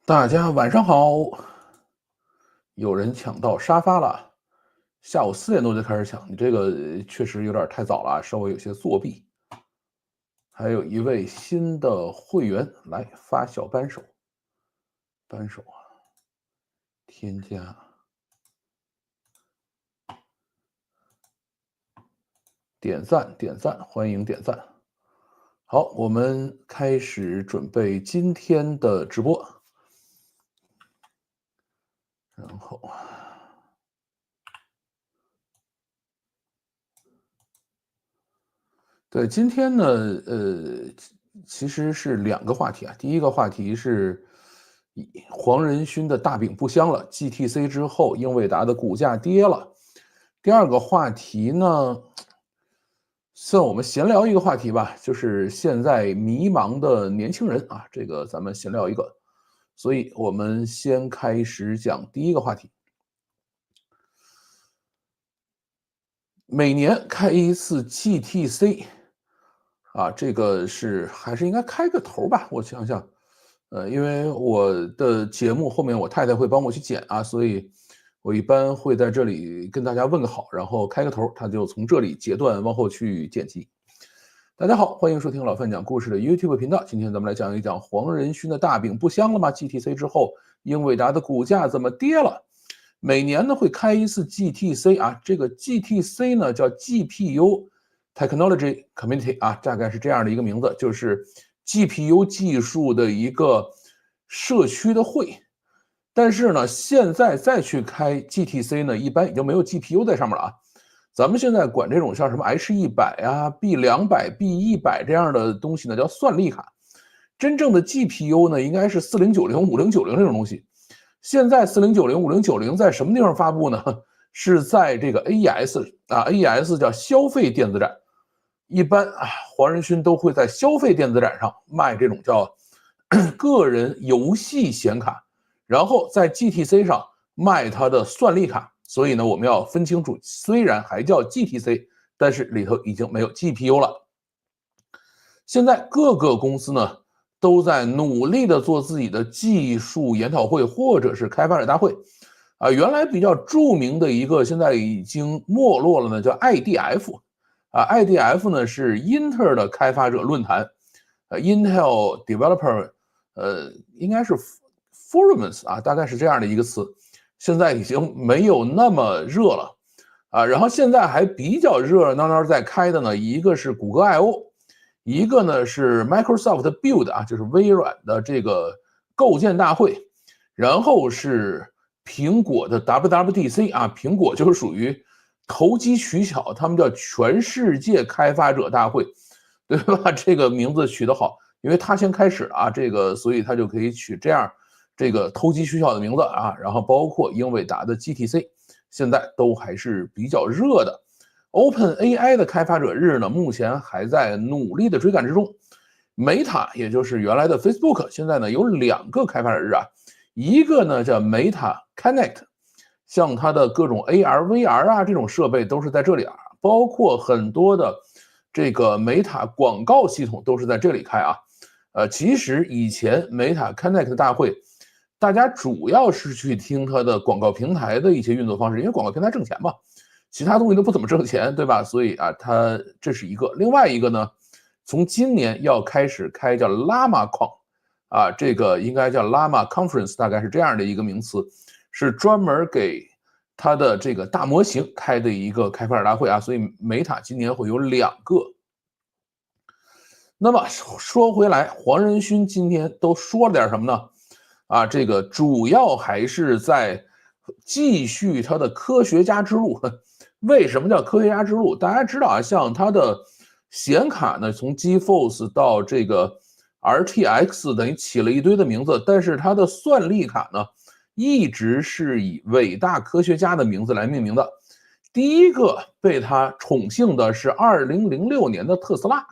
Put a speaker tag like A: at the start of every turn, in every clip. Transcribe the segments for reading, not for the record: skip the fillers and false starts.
A: 大家晚上好，有人抢到沙发了，下午4点多就开始抢，你这个确实有点太早了啊，稍微有些作弊。还有一位新的会员来发小扳手，扳手啊，添加，点赞点赞，欢迎点赞。好，我们开始准备今天的直播，然后。对，今天呢，其实是两个话题啊。第一个话题是黄仁勋的大饼不香了，GTC 之后，英伟达的股价跌了。第二个话题呢，算我们闲聊一个话题吧，就是现在迷茫的年轻人啊，这个咱们闲聊一个。所以我们先开始讲第一个话题。每年开一次 GTC。这个还是应该开个头吧，我想想，因为我的节目后面我太太会帮我去剪啊，所以我一般会在这里跟大家问个好，然后开个头，他就从这里截断往后去剪辑。大家好，欢迎收听老范讲故事的 YouTube 频道。今天咱们来讲一讲黄仁勋的大饼不香了吗 ？GTC 之后，英伟达的股价怎么跌了？每年呢会开一次 GTC 啊，这个 GTC 呢叫 GPU Technology Community 啊，大概是这样的一个名字，就是 GPU 技术的一个社区的会。但是呢，现在再去开 GTC 呢，一般已经没有 GPU 在上面了啊。咱们现在管这种像什么 H100啊、B200、B100这样的东西呢，叫算力卡。真正的 GPU 呢，应该是4090、5090这种东西。现在4090、5090在什么地方发布呢？是在这个 AES 啊 ，AES 叫消费电子展。一般黄仁勋都会在消费电子展上卖这种叫个人游戏显卡，然后在 GTC 上卖它的算力卡。所以呢，我们要分清楚，虽然还叫 GTC， 但是里头已经没有 GPU 了。现在各个公司呢都在努力的做自己的技术研讨会或者是开发者大会。原来比较著名的一个，现在已经没落了呢，叫 IDF。IDF 呢是英特尔的开发者论坛，Intel Developer，应该是 Forums 啊，大概是这样的一个词。现在已经没有那么热了然后现在还比较热闹闹在开的呢，一个是谷歌 I/O，一个呢是 Microsoft Build 啊，就是微软的这个构建大会，然后是苹果的 WWDC 啊，苹果就是属于投机取巧，他们叫全世界开发者大会，对吧？这个名字取得好，因为他先开始啊，这个所以他就可以取这样这个投机取巧的名字啊，然后包括英伟达的 GTC，现在都还是比较热的。OpenAI 的开发者日呢，目前还在努力的追赶之中。Meta 也就是原来的 Facebook， 现在呢有2个开发者日啊，一个呢叫 Meta Connect， 像它的各种 AR、VR 啊这种设备都是在这里啊，包括很多的这个 Meta 广告系统都是在这里开啊。其实以前 Meta Connect 大会，大家主要是去听它的广告平台的一些运作方式，因为广告平台挣钱嘛。其他东西都不怎么挣钱，对吧？所以它这是一个。另外一个呢，从今年要开始开叫 LlamaCon，这个应该叫 Llama Conference， 大概是这样的一个名词，是专门给它的这个大模型开的一个开发者大会啊。所以Meta今年会有2个。那么说回来，黄仁勋今天都说了点什么呢？这个主要还是在继续他的科学家之路。为什么叫科学家之路？大家知道啊，像它的显卡呢，从 GeForce 到这个 RTX， 等于起了一堆的名字，但是它的算力卡呢，一直是以伟大科学家的名字来命名的。第一个被他宠幸的是2006年的特斯拉，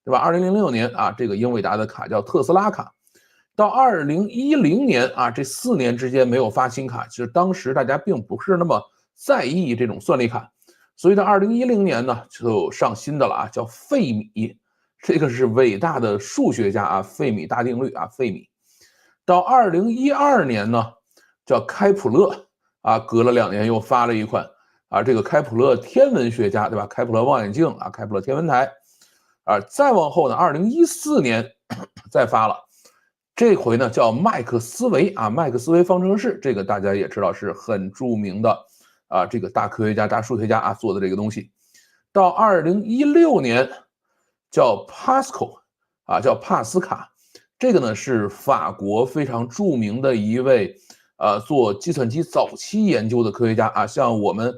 A: 对吧？2006年这个英伟达的卡叫特斯拉卡。到2010年这4年之间没有发新卡，其实当时大家并不是那么在意这种算力卡，所以到2010年呢就上新的了叫费米，这个是伟大的数学家费米大定律费米。到2012年呢，叫开普勒啊，隔了2年又发了一款啊，这个开普勒天文学家，对吧？开普勒望远镜啊，开普勒天文台啊，再往后呢，2014年再发了，这回呢叫麦克斯韦啊，麦克斯韦方程式，这个大家也知道是很著名的啊，这个大科学家、大数学家啊做的这个东西。到2016年叫 Pascal 啊，叫帕斯卡，这个呢是法国非常著名的一位做计算机早期研究的科学家啊，像我们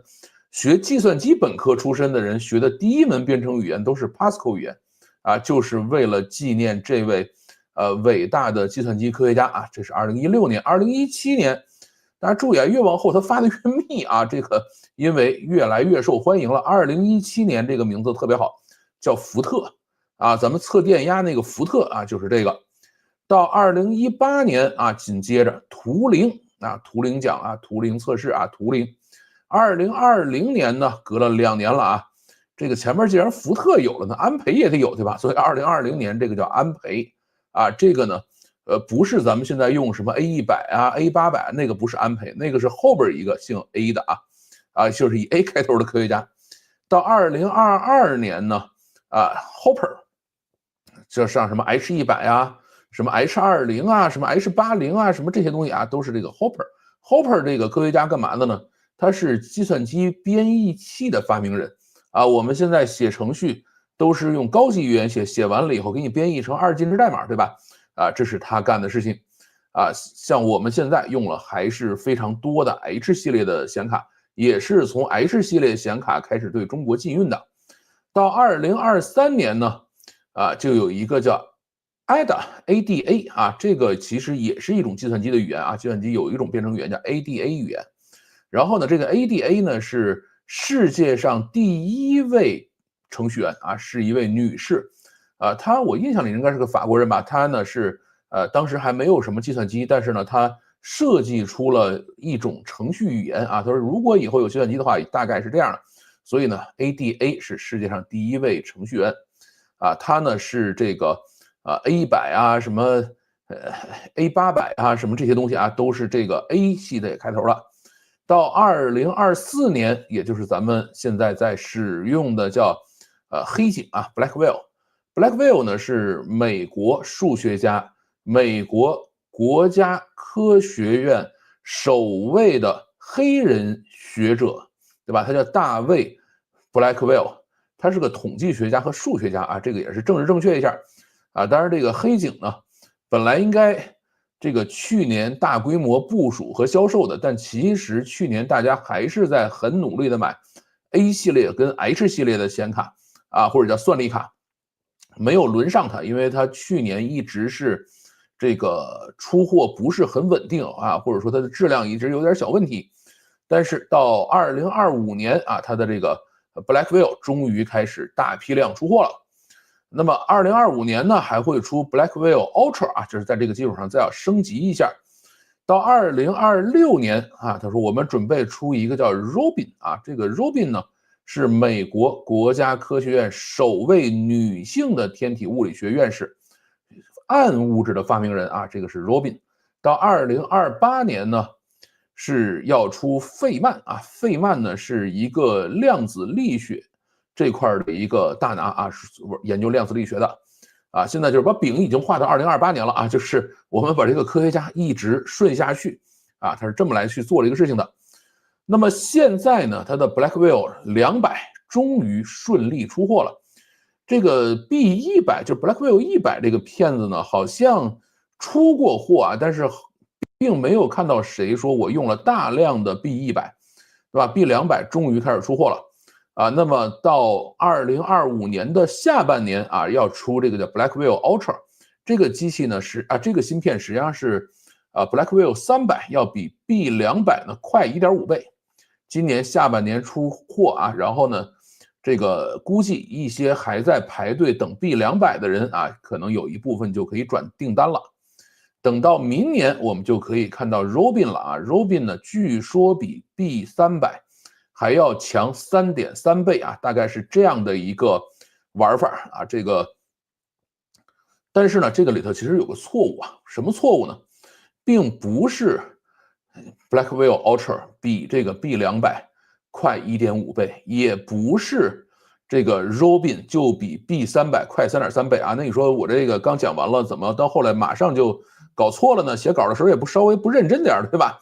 A: 学计算机本科出身的人学的第一门编程语言都是 Pascal 语言啊，就是为了纪念这位伟大的计算机科学家啊。这是2016年，2017年。大家注意啊，越往后他发的越密啊，这个因为越来越受欢迎了。2017年这个名字特别好，叫福特啊，咱们测电压那个福特啊，就是这个。到2018年啊，紧接着图灵啊，图灵奖啊，图灵测试啊，图灵。2020年呢，隔了2年了啊，这个前面既然福特有了呢，安培也得有，对吧？所以2020年这个叫安培啊，这个呢。不是咱们现在用什么 A100啊 A800，那个不是安培，那个是后边一个姓 A 的就是以 A 开头的科学家。到2022年呢Hopper 就上什么 H100啊，什么 H20啊，什么 H80啊，什么这些东西啊，都是这个 Hopper 这个科学家干嘛的呢？他是计算机编译器的发明人啊。我们现在写程序都是用高级语言写，写完了以后给你编译成2进制代码，对吧？啊，这是他干的事情啊。像我们现在用了还是非常多的 H 系列的显卡，也是从 H 系列显卡开始对中国禁运的。到2023年呢，就有一个叫 ADA 啊，这个其实也是一种计算机的语言啊，计算机有一种编程语言叫 ADA 语言。然后呢，这个 ADA 呢是世界上第一位程序员啊，是一位女士。他我印象里应该是个法国人吧，他呢是当时还没有什么计算机，但是呢他设计出了一种程序语言啊，他说如果以后有计算机的话，大概是这样的。所以呢 ADA 是世界上第一位程序员啊，他呢是这个A100啊，什么A800啊，什么这些东西啊，都是这个 A 系的开头了。到2024年，也就是咱们现在在使用的叫黑井啊 Blackwell。Blackwell 呢是美国数学家，美国国家科学院首位的黑人学者，对吧？他叫大卫 Blackwell， 他是个统计学家和数学家啊，这个也是政治正确一下啊。当然，这个黑井呢，本来应该这个去年大规模部署和销售的，但其实去年大家还是在很努力的买 A 系列跟 H 系列的显卡啊，或者叫算力卡。没有轮上它，因为它去年一直是这个出货不是很稳定啊，或者说它的质量一直有点小问题。但是到2025年啊，它的这个 Blackwell 终于开始大批量出货了。那么2025年呢，还会出 Blackwell Ultra 啊，就是在这个基础上再要升级一下。到2026年啊，他说我们准备出一个叫 Robin 啊，这个 Robin 呢。是美国国家科学院首位女性的天体物理学院士，暗物质的发明人啊，这个是 Robin。到2028年呢，是要出费曼啊，费曼呢是一个量子力学这块的一个大拿啊，是研究量子力学的啊。现在就是把饼已经画到2028年了啊，就是我们把这个科学家一直顺下去啊，他是这么来去做这个事情的。那么现在呢，它的 Blackwell 200终于顺利出货了。这个 B100 就 Blackwell 100这个片子呢，好像出过货啊，但是并没有看到谁说我用了大量的 B100，对吧 ？B200 终于开始出货了啊。那么到2025年的下半年啊，要出这个叫 Blackwell Ultra 这个机器呢这个芯片实际上是Blackwell 300要比 B200呢快1.5倍。今年下半年出货啊，然后呢，这个估计一些还在排队等 B200的人啊，可能有一部分就可以转订单了。等到明年，我们就可以看到 Robin 了啊。Robin 呢，据说比 B300还要强3.3倍啊，大概是这样的一个玩法啊。这个，但是呢，这个里头其实有个错误啊，什么错误呢？并不是 Blackwell Ultra 比这个 B200快1.5倍，也不是这个 Robin 就比 B300快3.3倍啊。那你说我这个刚讲完了，怎么到后来马上就搞错了呢？写稿的时候也不稍微不认真点，对吧？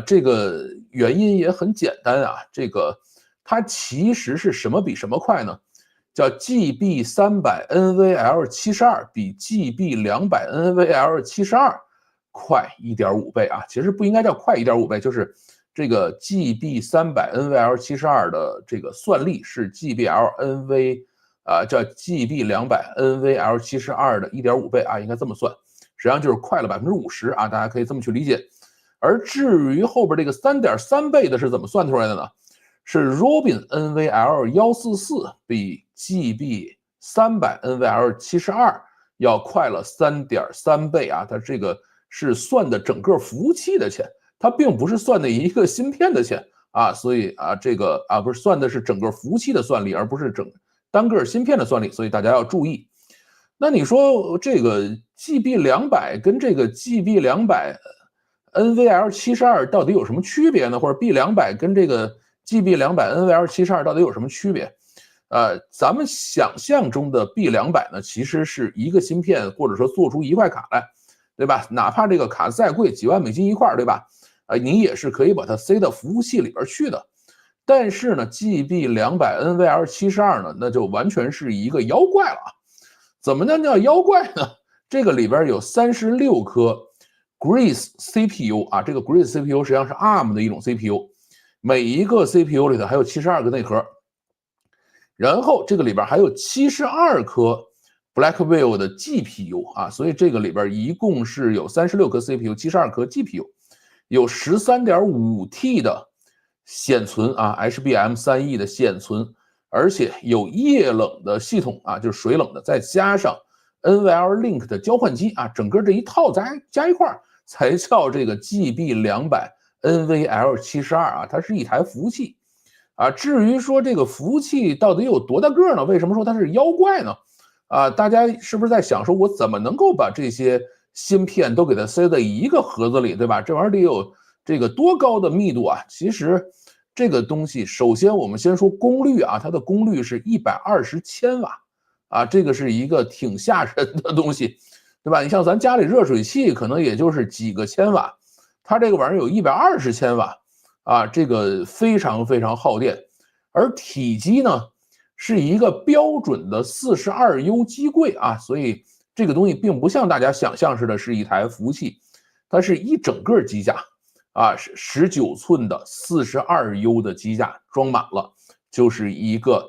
A: 这个原因也很简单啊，这个它其实是什么比什么快呢？叫 GB300 NVL72 比 GB200 NVL72快1.5倍啊，其实不应该叫快1.5倍，就是这个 GB300 NVL72的这个算力是 叫 GB200 NVL72的1.5倍啊，应该这么算，实际上就是快了50%啊，大家可以这么去理解。而至于后边这个3.3倍的是怎么算出来的呢？是 Robin NVL144比 GB300 NVL72要快了3.3倍啊，它这个是算的整个服务器的钱，它并不是算的一个芯片的钱啊，所以啊，这个啊不是算的是整个服务器的算力，而不是单个芯片的算力，所以大家要注意。那你说这个 GB200跟这个 GB200 NVL72到底有什么区别呢？或者 B200跟这个 GB200 NVL72到底有什么区别？咱们想象中的 B200呢，其实是一个芯片，或者说做出一块卡来，对吧？哪怕这个卡再贵，几万美金一块，对吧？你也是可以把它塞到服务器里边去的。但是呢 ，GB200 NVL72呢，那就完全是一个妖怪了啊！怎么能叫妖怪呢？这个里边有36颗 Grace CPU 啊，这个 Grace CPU 实际上是 ARM 的一种 CPU， 每一个 CPU 里头还有72个内核，然后这个里边还有72颗 Blackwell 的 GPU 啊，所以这个里边一共是有36颗 CPU， 72颗 GPU， 有 13.5T 的显存啊 ，HBM3E 的显存，而且有液冷的系统啊，就是水冷的，再加上 NVLink 的交换机啊，整个这一套加一块才叫这个 GB200 NVL72啊，它是一台服务器啊。至于说这个服务器到底有多大个呢？为什么说它是妖怪呢？大家是不是在想说，我怎么能够把这些芯片都给它塞在一个盒子里，对吧？这玩意儿得有这个多高的密度啊？其实这个东西，首先我们先说功率啊，它的功率是120千瓦啊，这个是一个挺吓人的东西，对吧？你像咱家里热水器可能也就是几个千瓦，它这个玩意儿有120千瓦啊，这个非常非常耗电，而体积呢是一个标准的42U 机柜啊，所以这个东西并不像大家想象似的是一台服务器，它是一整个机架。是19寸的42U 的机架装满了，就是一个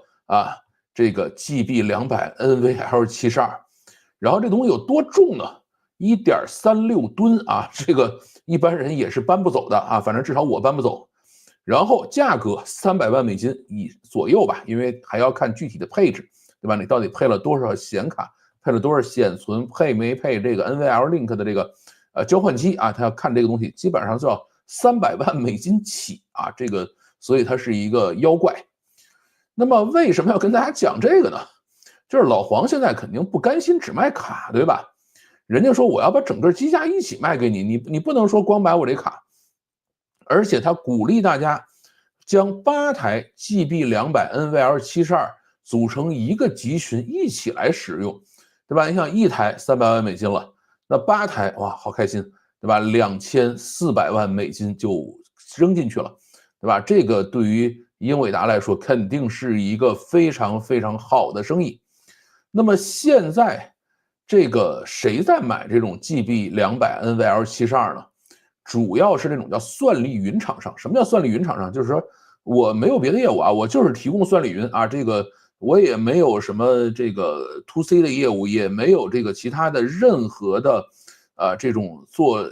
A: 这个 GB200 NVL72，然后这东西有多重呢？1.36吨啊，这个一般人也是搬不走的啊，反正至少我搬不走。然后价格300万美金左右吧，因为还要看具体的配置，对吧？你到底配了多少显卡，配了多少显存，配没配这个 NVLink 的这个交换机啊？他要看这个东西，基本上就要300万美金起啊，这个所以它是一个妖怪。那么为什么要跟大家讲这个呢？就是老黄现在肯定不甘心只卖卡，对吧？人家说我要把整个机架一起卖给你，你不能说光买我这卡，而且他鼓励大家将8台 GB200 NVL72组成一个集群一起来使用，对吧？你想一台300万美金了，那8台哇，好开心，对吧？2400万美金就扔进去了，对吧？这个对于英伟达来说肯定是一个非常非常好的生意。那么现在这个谁在买这种 GB200 NVL72呢？主要是这种叫算力云厂商。什么叫算力云厂商？就是说我没有别的业务啊，我就是提供算力云啊，这个我也没有什么这个 to C 的业务，也没有这个其他的任何的这种做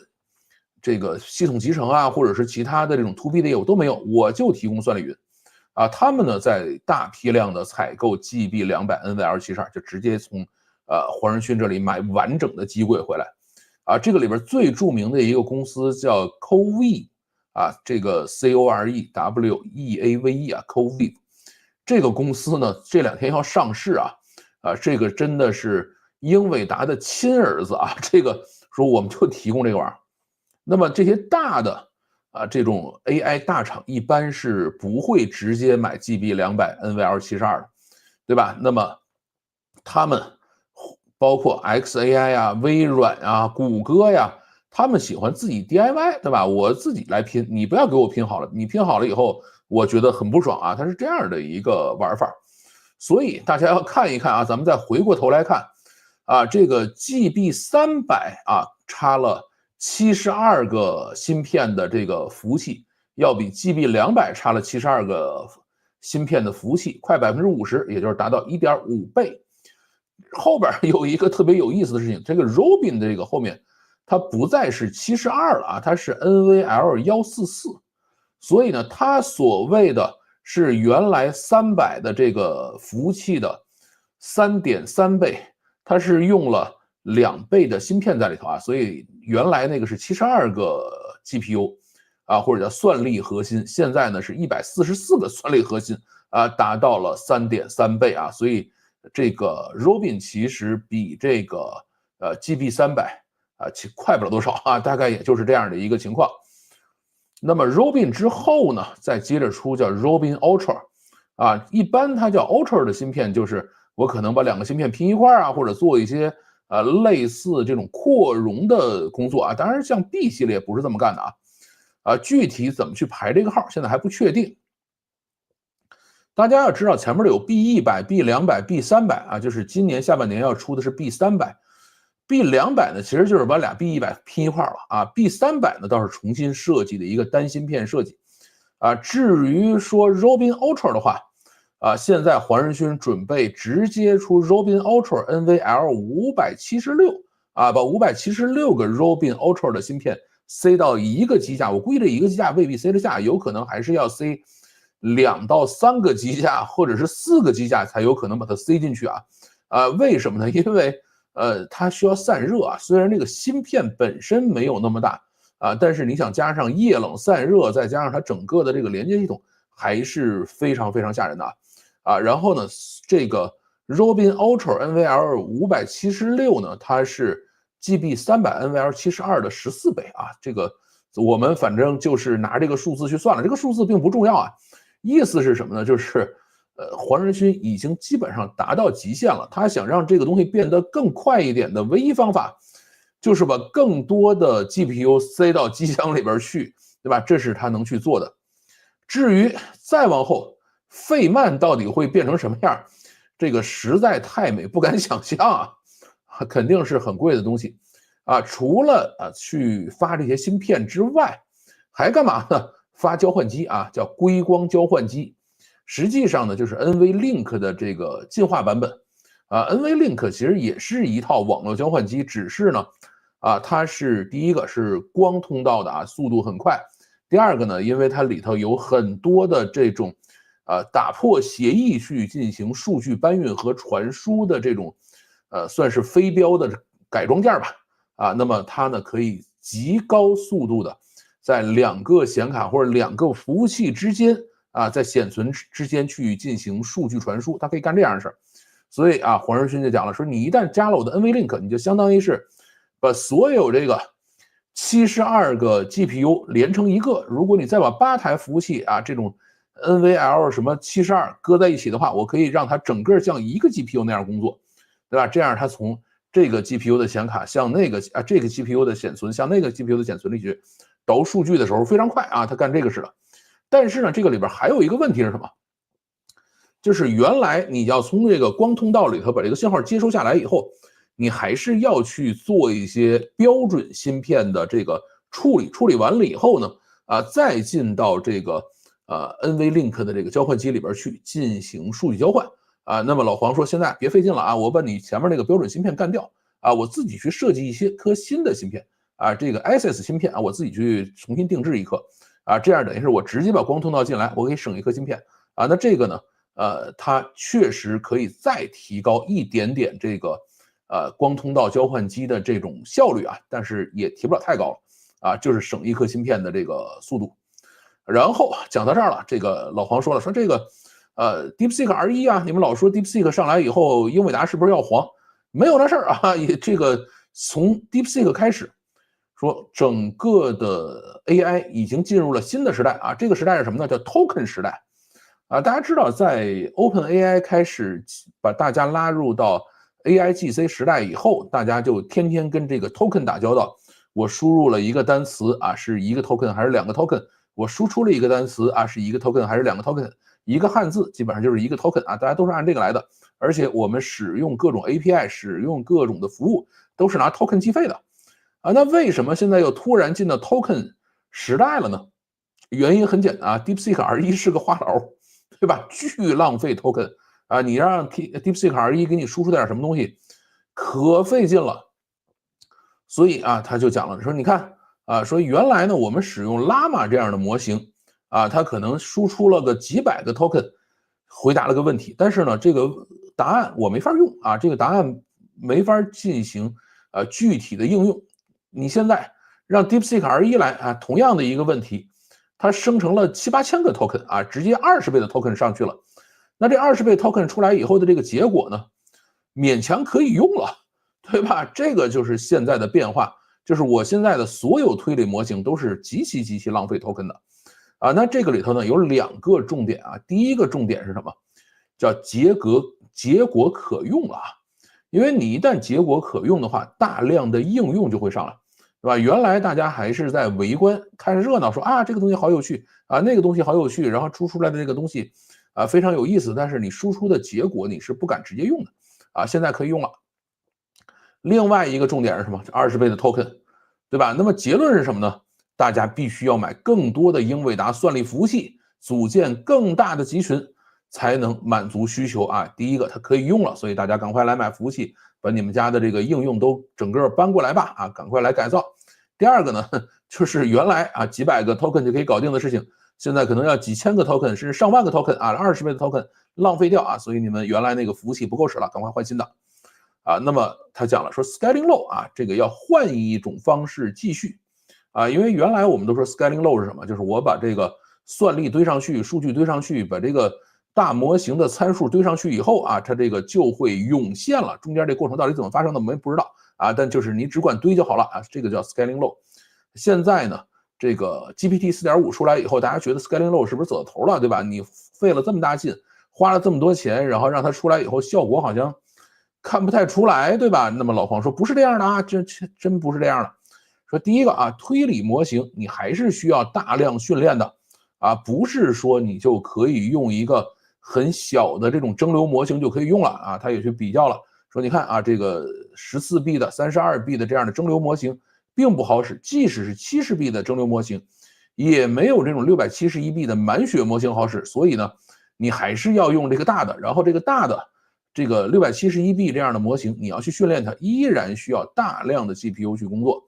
A: 这个系统集成啊，或者是其他的这种 to B 的业务都没有，我就提供算力云啊。他们呢在大批量的采购 GB200 NVL72，就直接从黄仁勋这里买完整的机柜回来。这个里边最著名的一个公司叫 Coreweave 这个 COREWEAVE Coreweave 这个公司呢，这2天要上市这个真的是英伟达的亲儿子这个说我们就提供这个玩意儿那么这些大的这种 AI 大厂一般是不会直接买 GB200 NVL72的，对吧？那么他们包括 XAI 呀、微软呀、谷歌呀，他们喜欢自己 DIY， 对吧？我自己来拼，你不要给我拼好了，你拼好了以后，我觉得很不爽啊。它是这样的一个玩法，所以大家要看一看啊，咱们再回过头来看这个 GB300插了72个芯片的这个服务器，要比 GB200插了72个芯片的服务器快50%，也就是达到1.5倍。后边有一个特别有意思的事情，这个 Robin 的这个后面，它不再是72了它是 NVL144，所以呢，它所谓的是原来300的这个服务器的3.3倍，它是用了2倍的芯片在里头所以原来那个是72个 GPU或者叫算力核心，现在呢是144个算力核心达到了3.3倍所以这个 Robin 其实比这个GB300其快不了多少大概也就是这样的一个情况。那么 Robin 之后呢，再接着出叫 Robin Ultra 一般它叫 Ultra 的芯片，就是我可能把2个芯片拼一块或者做一些类似这种扩容的工作当然像 B 系列不是这么干的具体怎么去排这个号现在还不确定。大家要知道前面的有 B100、B200、B300就是今年下半年要出的是 B300。B200 呢，其实就是把俩 B100 拼一块了B300 呢倒是重新设计的一个单芯片设计至于说 Robin Ultra 的话现在黄仁勋准备直接出 Robin Ultra NVL576把576个 Robin Ultra 的芯片塞到1个机架，我估计这1个机架未必塞得下，有可能还是要塞2到3个机架或者是4个机架才有可能把它塞进去为什么呢？因为它需要散热虽然这个芯片本身没有那么大但是你想加上液冷散热，再加上它整个的这个连接系统，还是非常非常吓人的然后呢，这个 Robin Ultra NVL576呢，它是 GB300 NVL72的14倍这个我们反正就是拿这个数字去算了，这个数字并不重要意思是什么呢？就是黄仁勋已经基本上达到极限了，他想让这个东西变得更快一点的唯一方法，就是把更多的 GPU 塞到机箱里边去，对吧？这是他能去做的。至于再往后，费曼到底会变成什么样，这个实在太美，不敢想象肯定是很贵的东西除了去发这些芯片之外，还干嘛呢？发交换机叫硅光交换机。实际上呢，就是 NVLink 的这个进化版本NVLink 其实也是一套网络交换机，只是呢它是第一个是光通道的速度很快。第二个呢，因为它里头有很多的这种打破协议去进行数据搬运和传输的这种算是非标的改装件吧那么它呢可以极高速度的在2个显卡或者2个服务器之间在显存之间去进行数据传输，它可以干这样的事儿。所以黄仁勋就讲了，说你一旦加了我的 NVLink， 你就相当于是把所有这个72个 GPU 连成一个。如果你再把8台服务器这种 NVL 什么72搁在一起的话，我可以让它整个像一个 GPU 那样工作，对吧？这样它从这个 GPU 的显卡向那个这个 GPU 的显存向那个 GPU 的显存里去导数据的时候非常快它干这个事了。但是呢，这个里边还有一个问题是什么？就是原来你要从这个光通道里头把这个信号接收下来以后，你还是要去做一些标准芯片的这个处理，处理完了以后呢，再进到这个NVLink 的这个交换机里边去进行数据交换那么老黄说，现在别费劲了我把你前面那个标准芯片干掉我自己去设计一些颗新的芯片这个 ISIS 芯片我自己去重新定制一颗这样等于是我直接把光通道进来，我可以省一颗芯片那这个呢，它确实可以再提高一点点这个光通道交换机的这种效率但是也提不了太高了就是省一颗芯片的这个速度。然后讲到这儿了，这个老黄说了，说这个DeepSeek R1你们老说 DeepSeek 上来以后，英伟达是不是要黄？没有那事儿也这个从 DeepSeek 开始。说整个的 AI 已经进入了新的时代啊，这个时代是什么呢？叫 token 时代啊。大家知道，在 OpenAI 开始把大家拉入到 AIGC 时代以后，大家就天天跟这个 token 打交道。我输入了一个单词啊，是一个 token 还是两个 token？我输出了一个单词啊，是一个 token 还是两个 token？一个汉字基本上就是一个 token 啊，大家都是按这个来的。而且我们使用各种 API， 使用各种的服务，都是拿 token 计费的啊。那为什么现在又突然进到 token 时代了呢？原因很简单啊，DeepSeek R1是个话痨，对吧？巨浪费 token 啊！你让 DeepSeek R1给你输出点什么东西，可费劲了。所以啊，他就讲了，说你看啊，说原来呢，我们使用 Llama 这样的模型啊，它可能输出了个几百个 token， 回答了个问题，但是呢，这个答案我没法用啊，这个答案没法进行具体的应用。你现在让 DeepSeek R1来啊，同样的一个问题，它生成了7、8千个 token 啊，直接20倍的 token 上去了。那这20倍 token 出来以后的这个结果呢，勉强可以用了。对吧？这个就是现在的变化，就是我现在的所有推理模型都是极其浪费 token 的啊。那这个里头呢有2个重点啊，第一个重点是什么？叫结果可用了啊，因为你一旦结果可用的话，大量的应用就会上来，对吧？原来大家还是在围观看热闹，说啊这个东西好有趣啊，那个东西好有趣，然后出来的这个东西啊非常有意思，但是你输出的结果你是不敢直接用的啊，现在可以用了。另外一个重点是什么？20倍的 token， 对吧？那么结论是什么呢？大家必须要买更多的英伟达算力服务器，组建更大的集群，才能满足需求啊。第一个，它可以用了，所以大家赶快来买服务器，把你们家的这个应用都整个搬过来吧啊，赶快来改造。第二个呢，就是原来啊几百个 token 就可以搞定的事情，现在可能要几千个 token， 甚至上万个 token 啊，20倍的 token 浪费掉啊，所以你们原来那个服务器不够使了，赶快换新的。啊，那么他讲了说 scaling low 啊，这个要换一种方式继续啊，因为原来我们都说 scaling low 是什么？就是我把这个算力堆上去，数据堆上去，把这个大模型的参数堆上去以后啊，它这个就会涌现了。中间这过程到底怎么发生的，我们不知道啊，但就是你只管堆就好了啊，这个叫 scaling low。现在呢，这个 GPT 4.5出来以后，大家觉得 scaling low 是不是走到头了，对吧？你费了这么大劲，花了这么多钱，然后让它出来以后，效果好像看不太出来，对吧？那么老黄说不是这样的啊，这真不是这样的。说第一个啊，推理模型你还是需要大量训练的啊，不是说你就可以用一个很小的这种蒸馏模型就可以用了啊。他也去比较了，说你看啊，这个14B 的、32B 的这样的蒸馏模型并不好使，即使是70B 的蒸馏模型，也没有这种671B 的满血模型好使。所以呢，你还是要用这个大的，然后这个大的。这个671B 这样的模型，你要去训练它，依然需要大量的 GPU 去工作，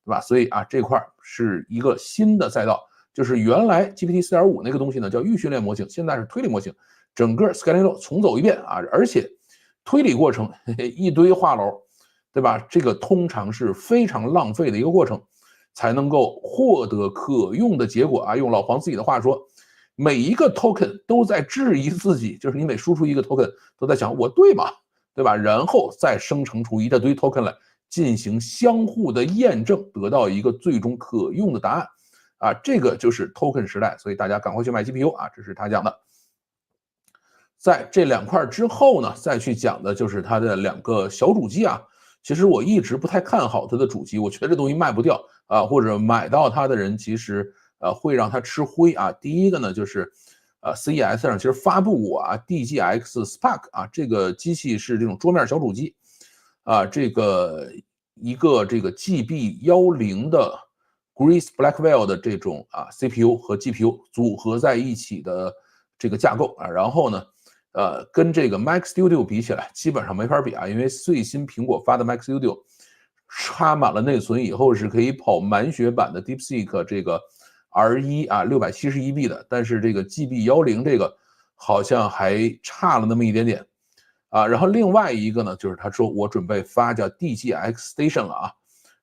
A: 对吧？所以啊，这块是一个新的赛道，就是原来 GPT 4.5那个东西呢叫预训练模型，现在是推理模型，整个 scaling low 重走一遍啊，而且推理过程一堆话痨，对吧？这个通常是非常浪费的一个过程，才能够获得可用的结果啊。用老黄自己的话说。每一个 token 都在质疑自己，就是你每输出一个 token 都在想我对吗？对吧？然后再生成出一大堆 token 来进行相互的验证，得到一个最终可用的答案啊，这个就是 token 时代，所以大家赶快去买 GPU 啊，这是他讲的。在这2块之后呢，再去讲的就是它的2个小主机啊。其实我一直不太看好它的主机，我觉得这东西卖不掉啊，或者买到它的人其实会让它吃灰啊。第一个呢就是CES 上其实发布过啊 DGX Spark 啊，这个机器是这种桌面小主机啊，这个一个这个 GB10的 Grace Blackwell 的这种CPU 和 GPU 组合在一起的这个架构啊，然后呢。跟这个 Mac Studio 比起来，基本上没法比啊，因为最新苹果发的 Mac Studio 插满了内存以后是可以跑满血版的 DeepSeek 这个 R1啊671B 的，但是这个 GB10这个好像还差了那么一点点啊。然后另外一个呢，就是他说我准备发叫 DGX Station 了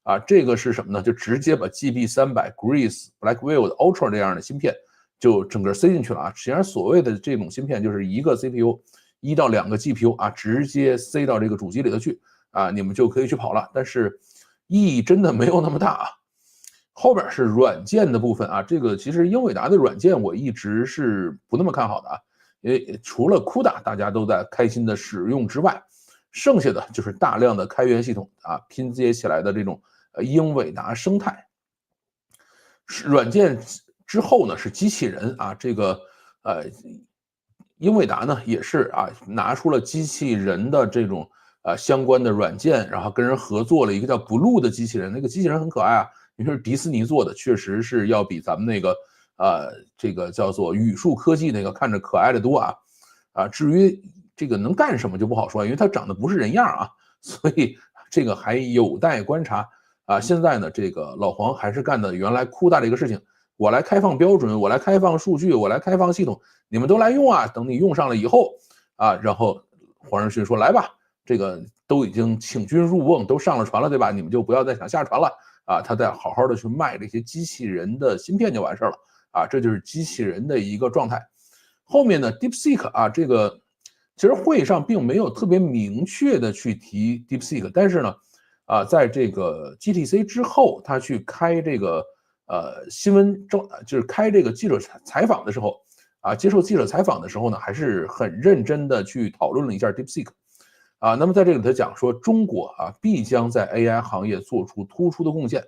A: 啊，这个是什么呢？就直接把 GB300 Grace Blackwell 的 Ultra 这样的芯片。就整个塞进去了啊！实际上，所谓的这种芯片就是一个 CPU， 1到2个 GPU 啊，直接塞到这个主机里头去啊，你们就可以去跑了。但是意义真的没有那么大啊！后边是软件的部分啊，这个其实英伟达的软件我一直是不那么看好的啊，因为除了 CUDA 大家都在开心的使用之外，剩下的就是大量的开源系统啊拼接起来的这种英伟达生态。软件之后呢是机器人啊，这个英伟达呢也是啊拿出了机器人的这种相关的软件，然后跟人合作了一个叫 Blue 的机器人，那个机器人很可爱啊，因为是迪士尼做的，确实是要比咱们那个这个叫做宇树科技那个看着可爱的多啊。至于这个能干什么就不好说，因为它长得不是人样啊，所以这个还有待观察啊。现在呢，这个老黄还是干的原来CUDA这个事情，我来开放标准，我来开放数据，我来开放系统，你们都来用啊。等你用上了以后啊，然后黄仁勋说来吧，这个都已经请君入瓮，都上了船了，对吧？你们就不要再想下船了啊。他再好好的去卖这些机器人的芯片就完事了啊。这就是机器人的一个状态。后面呢 ，DeepSeek 啊，这个其实会上并没有特别明确的去提 DeepSeek， 但是呢，在这个 GTC 之后，他去开这个新闻就是开这个记者采访的时候啊，接受记者采访的时候呢，还是很认真的去讨论了一下 DeepSeek 啊。那么在这里他讲说，中国啊必将在 AI 行业做出突出的贡献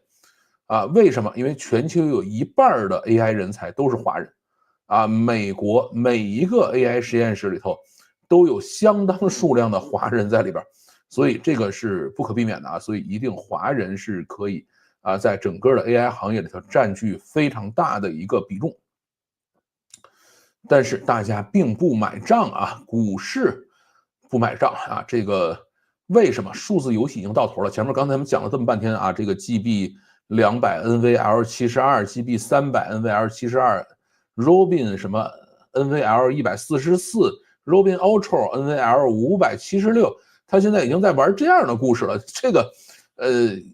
A: 啊。为什么？因为全球有一半的 AI 人才都是华人。啊，美国每一个 AI 实验室里头都有相当数量的华人在里边，所以这个是不可避免的啊。所以一定华人是可以啊，在整个的 AI 行业里头占据非常大的一个比重。但是大家并不买账啊，股市不买账啊。这个为什么？数字游戏已经到头了。前面刚才咱们讲了这么半天啊，这个 GB 200 NVL72 GB 300 NVL72。Robin 什么 NVL 144 Robin Ultra NVL 576，他现在已经在玩这样的故事了。这个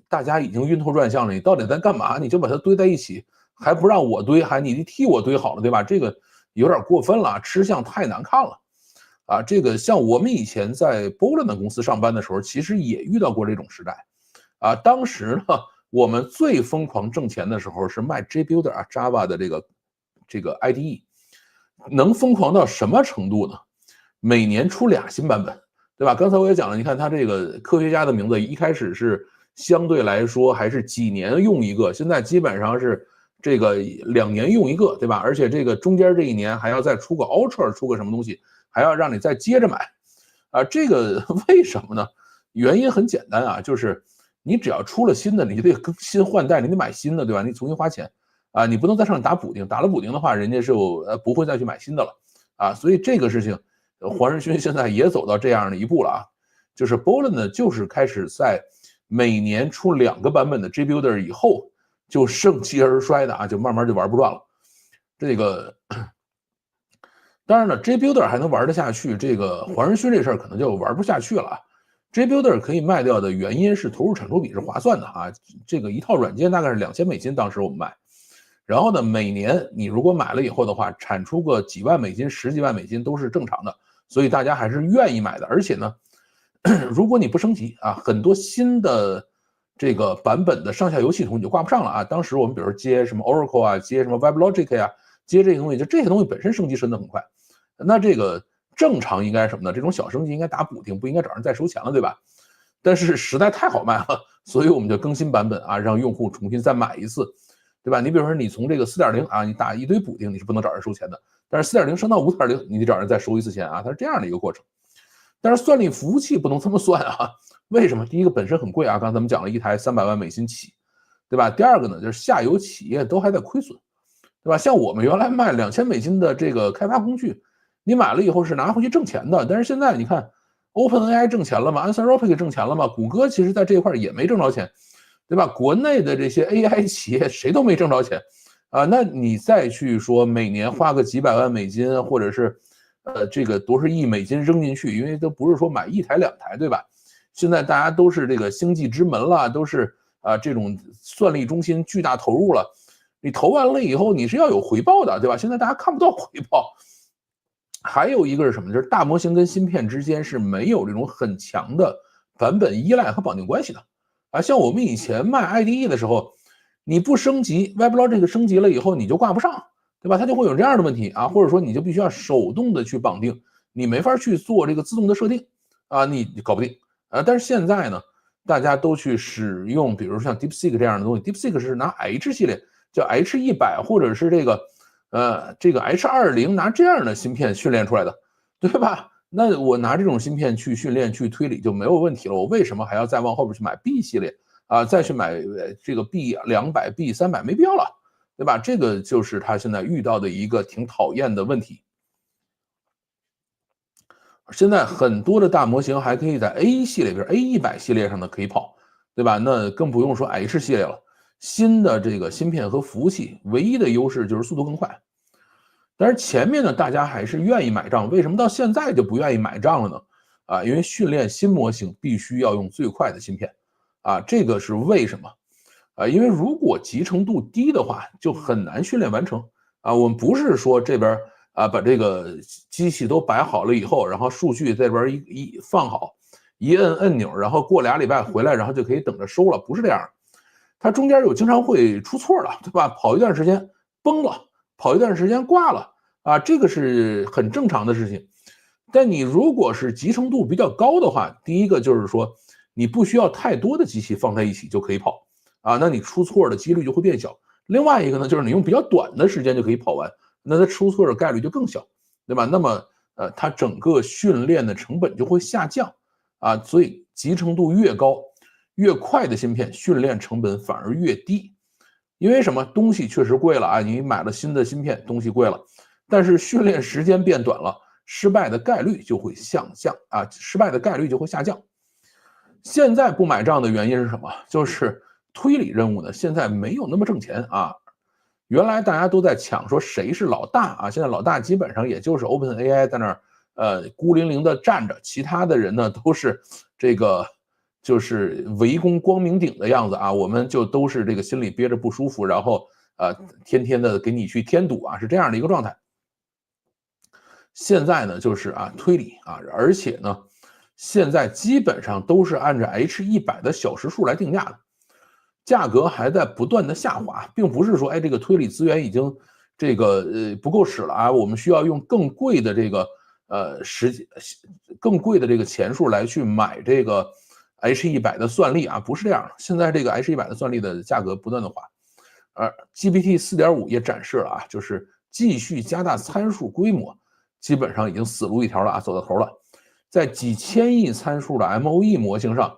A: 大家已经晕头转向了，你到底在干嘛？你就把它堆在一起，还不让我堆，还你替我堆好了，对吧？这个有点过分了，吃相太难看了啊！这个像我们以前在 Bolin 公司上班的时候，其实也遇到过这种时代啊。当时呢，我们最疯狂挣钱的时候是卖 JBuilder 啊 Java 的这个 IDE， 能疯狂到什么程度呢？每年出2新版本，对吧？刚才我也讲了，你看它这个科学家的名字一开始是相对来说还是几年用一个，现在基本上是这个2年用一个，对吧？而且这个中间这一年还要再出个 Ultra， 出个什么东西，还要让你再接着买啊。这个为什么呢？原因很简单啊，就是你只要出了新的，你得更新换代，你得买新的，对吧？你重新花钱啊，你不能在上面打补丁，打了补丁的话，人家就不会再去买新的了啊。所以这个事情，黄仁勋现在也走到这样的一步了啊，就是 Bolin 呢，就是开始在每年出2个版本的 JBuilder 以后，就盛极而衰的啊，就慢慢就玩不转了。这个当然了 ，JBuilder 还能玩得下去，这个黄仁勋这事儿可能就玩不下去了啊。JBuilder 可以卖掉的原因是投入产出比是划算的啊，这个一套软件大概是$2000，当时我们卖。然后呢，每年你如果买了以后的话，产出个几万美金、10几万美金都是正常的，所以大家还是愿意买的。而且呢，如果你不升级啊，很多新的这个版本的上下游系统你就挂不上了啊。当时我们比如接什么 Oracle 啊，接什么 WebLogic 啊，接这些东西，就这些东西本身升级升得很快。那这个正常应该什么呢？这种小升级应该打补丁，不应该找人再收钱了，对吧？但是实在太好卖了，所以我们就更新版本啊，让用户重新再买一次。对吧？你比如说，你从这个4.0啊，你打一堆补丁，你是不能找人收钱的。但是4.0升到5.0，你得找人再收一次钱啊，它是这样的一个过程。但是算力服务器不能这么算啊，为什么？第一个本身很贵啊，刚才咱们讲了一台300万美金起，对吧？第二个呢，就是下游企业都还在亏损，对吧？像我们原来卖2000美金的这个开发工具，你买了以后是拿回去挣钱的。但是现在你看 ，OpenAI 挣钱了吗 ？Anthropic 挣钱了吗？谷歌其实在这块也没挣着钱。对吧？国内的这些 AI 企业谁都没挣着钱啊，那你再去说每年花个几百万美金，或者是这个多少亿美金扔进去，因为都不是说买1台2台，对吧？现在大家都是这个星际之门了，都是这种算力中心巨大投入了，你投完了以后你是要有回报的，对吧？现在大家看不到回报。还有一个是什么？就是大模型跟芯片之间是没有这种很强的版本依赖和绑定关系的。啊，像我们以前卖 IDE 的时候，你不升级 WebLogic 这个升级了以后你就挂不上，对吧？它就会有这样的问题啊，或者说你就必须要手动的去绑定，你没法去做这个自动的设定啊，你搞不定啊。但是现在呢，大家都去使用，比如像 DeepSeek 这样的东西 ，DeepSeek 是拿 H 系列，叫 H100或者是这个 H20拿这样的芯片训练出来的，对吧？那我拿这种芯片去训练去推理就没有问题了，我为什么还要再往后边去买 B 系列啊？再去买这个 B200、B300没必要了，对吧？这个就是他现在遇到的一个挺讨厌的问题。现在很多的大模型还可以在 A 系列，比如 A100系列上呢可以跑，对吧？那更不用说 H 系列了。新的这个芯片和服务器唯一的优势就是速度更快。但是前面呢，大家还是愿意买账，为什么到现在就不愿意买账了呢？啊，因为训练新模型必须要用最快的芯片，啊，这个是为什么？啊，因为如果集成度低的话，就很难训练完成。啊，我们不是说这边啊把这个机器都摆好了以后，然后数据在这边一放好，一摁按钮，然后过俩礼拜回来，然后就可以等着收了，不是这样。它中间有经常会出错的，对吧？跑一段时间崩了，跑一段时间挂了，啊，这个是很正常的事情。但你如果是集成度比较高的话，第一个就是说你不需要太多的机器放在一起就可以跑，啊，那你出错的几率就会变小。另外一个呢，就是你用比较短的时间就可以跑完，那它出错的概率就更小，对吧？那么它整个训练的成本就会下降，啊，所以集成度越高，越快的芯片训练成本反而越低。因为什么？东西确实贵了啊，你买了新的芯片，东西贵了，但是训练时间变短了，失败的概率就会下降啊，失败的概率就会下降。现在不买账的原因是什么？就是推理任务呢，现在没有那么挣钱啊。原来大家都在抢说谁是老大啊，现在老大基本上也就是 OpenAI 在那儿孤零零的站着，其他的人呢都是这个就是围攻光明顶的样子啊，我们就都是这个心里憋着不舒服，然后天天的给你去添堵啊，是这样的一个状态。现在呢就是啊推理啊，而且呢现在基本上都是按照 H100的小时数来定价的，价格还在不断的下滑，并不是说哎这个推理资源已经这个不够使了啊，我们需要用更贵的这个更贵的这个钱数来去买这个 H100的算力啊，不是这样的。现在这个 H100的算力的价格不断的滑，GPT 4.5也展示了啊，就是继续加大参数规模，基本上已经死路一条了啊，走到头了。在几千亿参数的 MOE 模型上，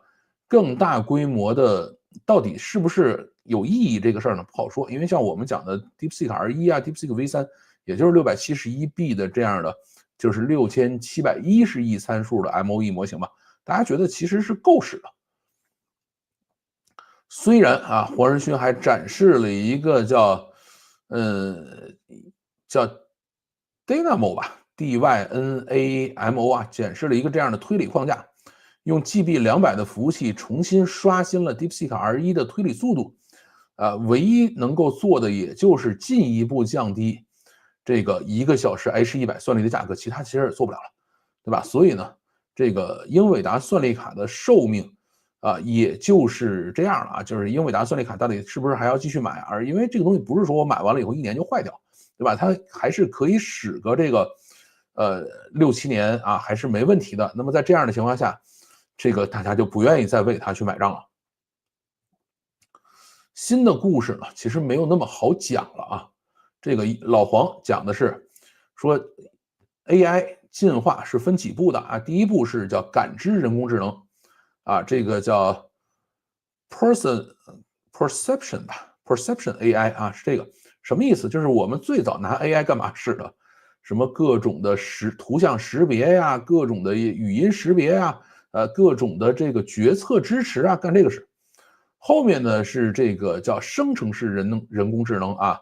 A: 更大规模的到底是不是有意义这个事儿呢？不好说，因为像我们讲的 DeepSeek R1啊 ，DeepSeek V3，也就是671B 的这样的，就是6710亿参数的 MOE 模型嘛，大家觉得其实是够使的。虽然啊，黄仁勋还展示了一个叫 Dynamo 吧 ，DYNAMO 啊，展示了一个这样的推理框架，用 GB200的服务器重新刷新了 DeepSeek R1的推理速度，唯一能够做的也就是进一步降低这个1个小时 H100算力的价格，其他其实也做不了了，对吧？所以呢，这个英伟达算力卡的寿命啊，也就是这样了啊，就是英伟达算力卡到底是不是还要继续买？因为这个东西不是说我买完了以后1年就坏掉，对吧？它还是可以使个这个6、7年啊，还是没问题的。那么在这样的情况下，这个大家就不愿意再为它去买账了。新的故事呢，其实没有那么好讲了啊。这个老黄讲的是说 AI 进化是分几步的啊，第一步是叫感知人工智能。啊，这个叫 perception 吧 ，perception AI 啊，是这个什么意思？就是我们最早拿 AI 干嘛使的？什么各种的图像识别呀，各种的语音识别呀，各种的这个决策支持啊，干这个事。后面呢是这个叫生成式人工智能啊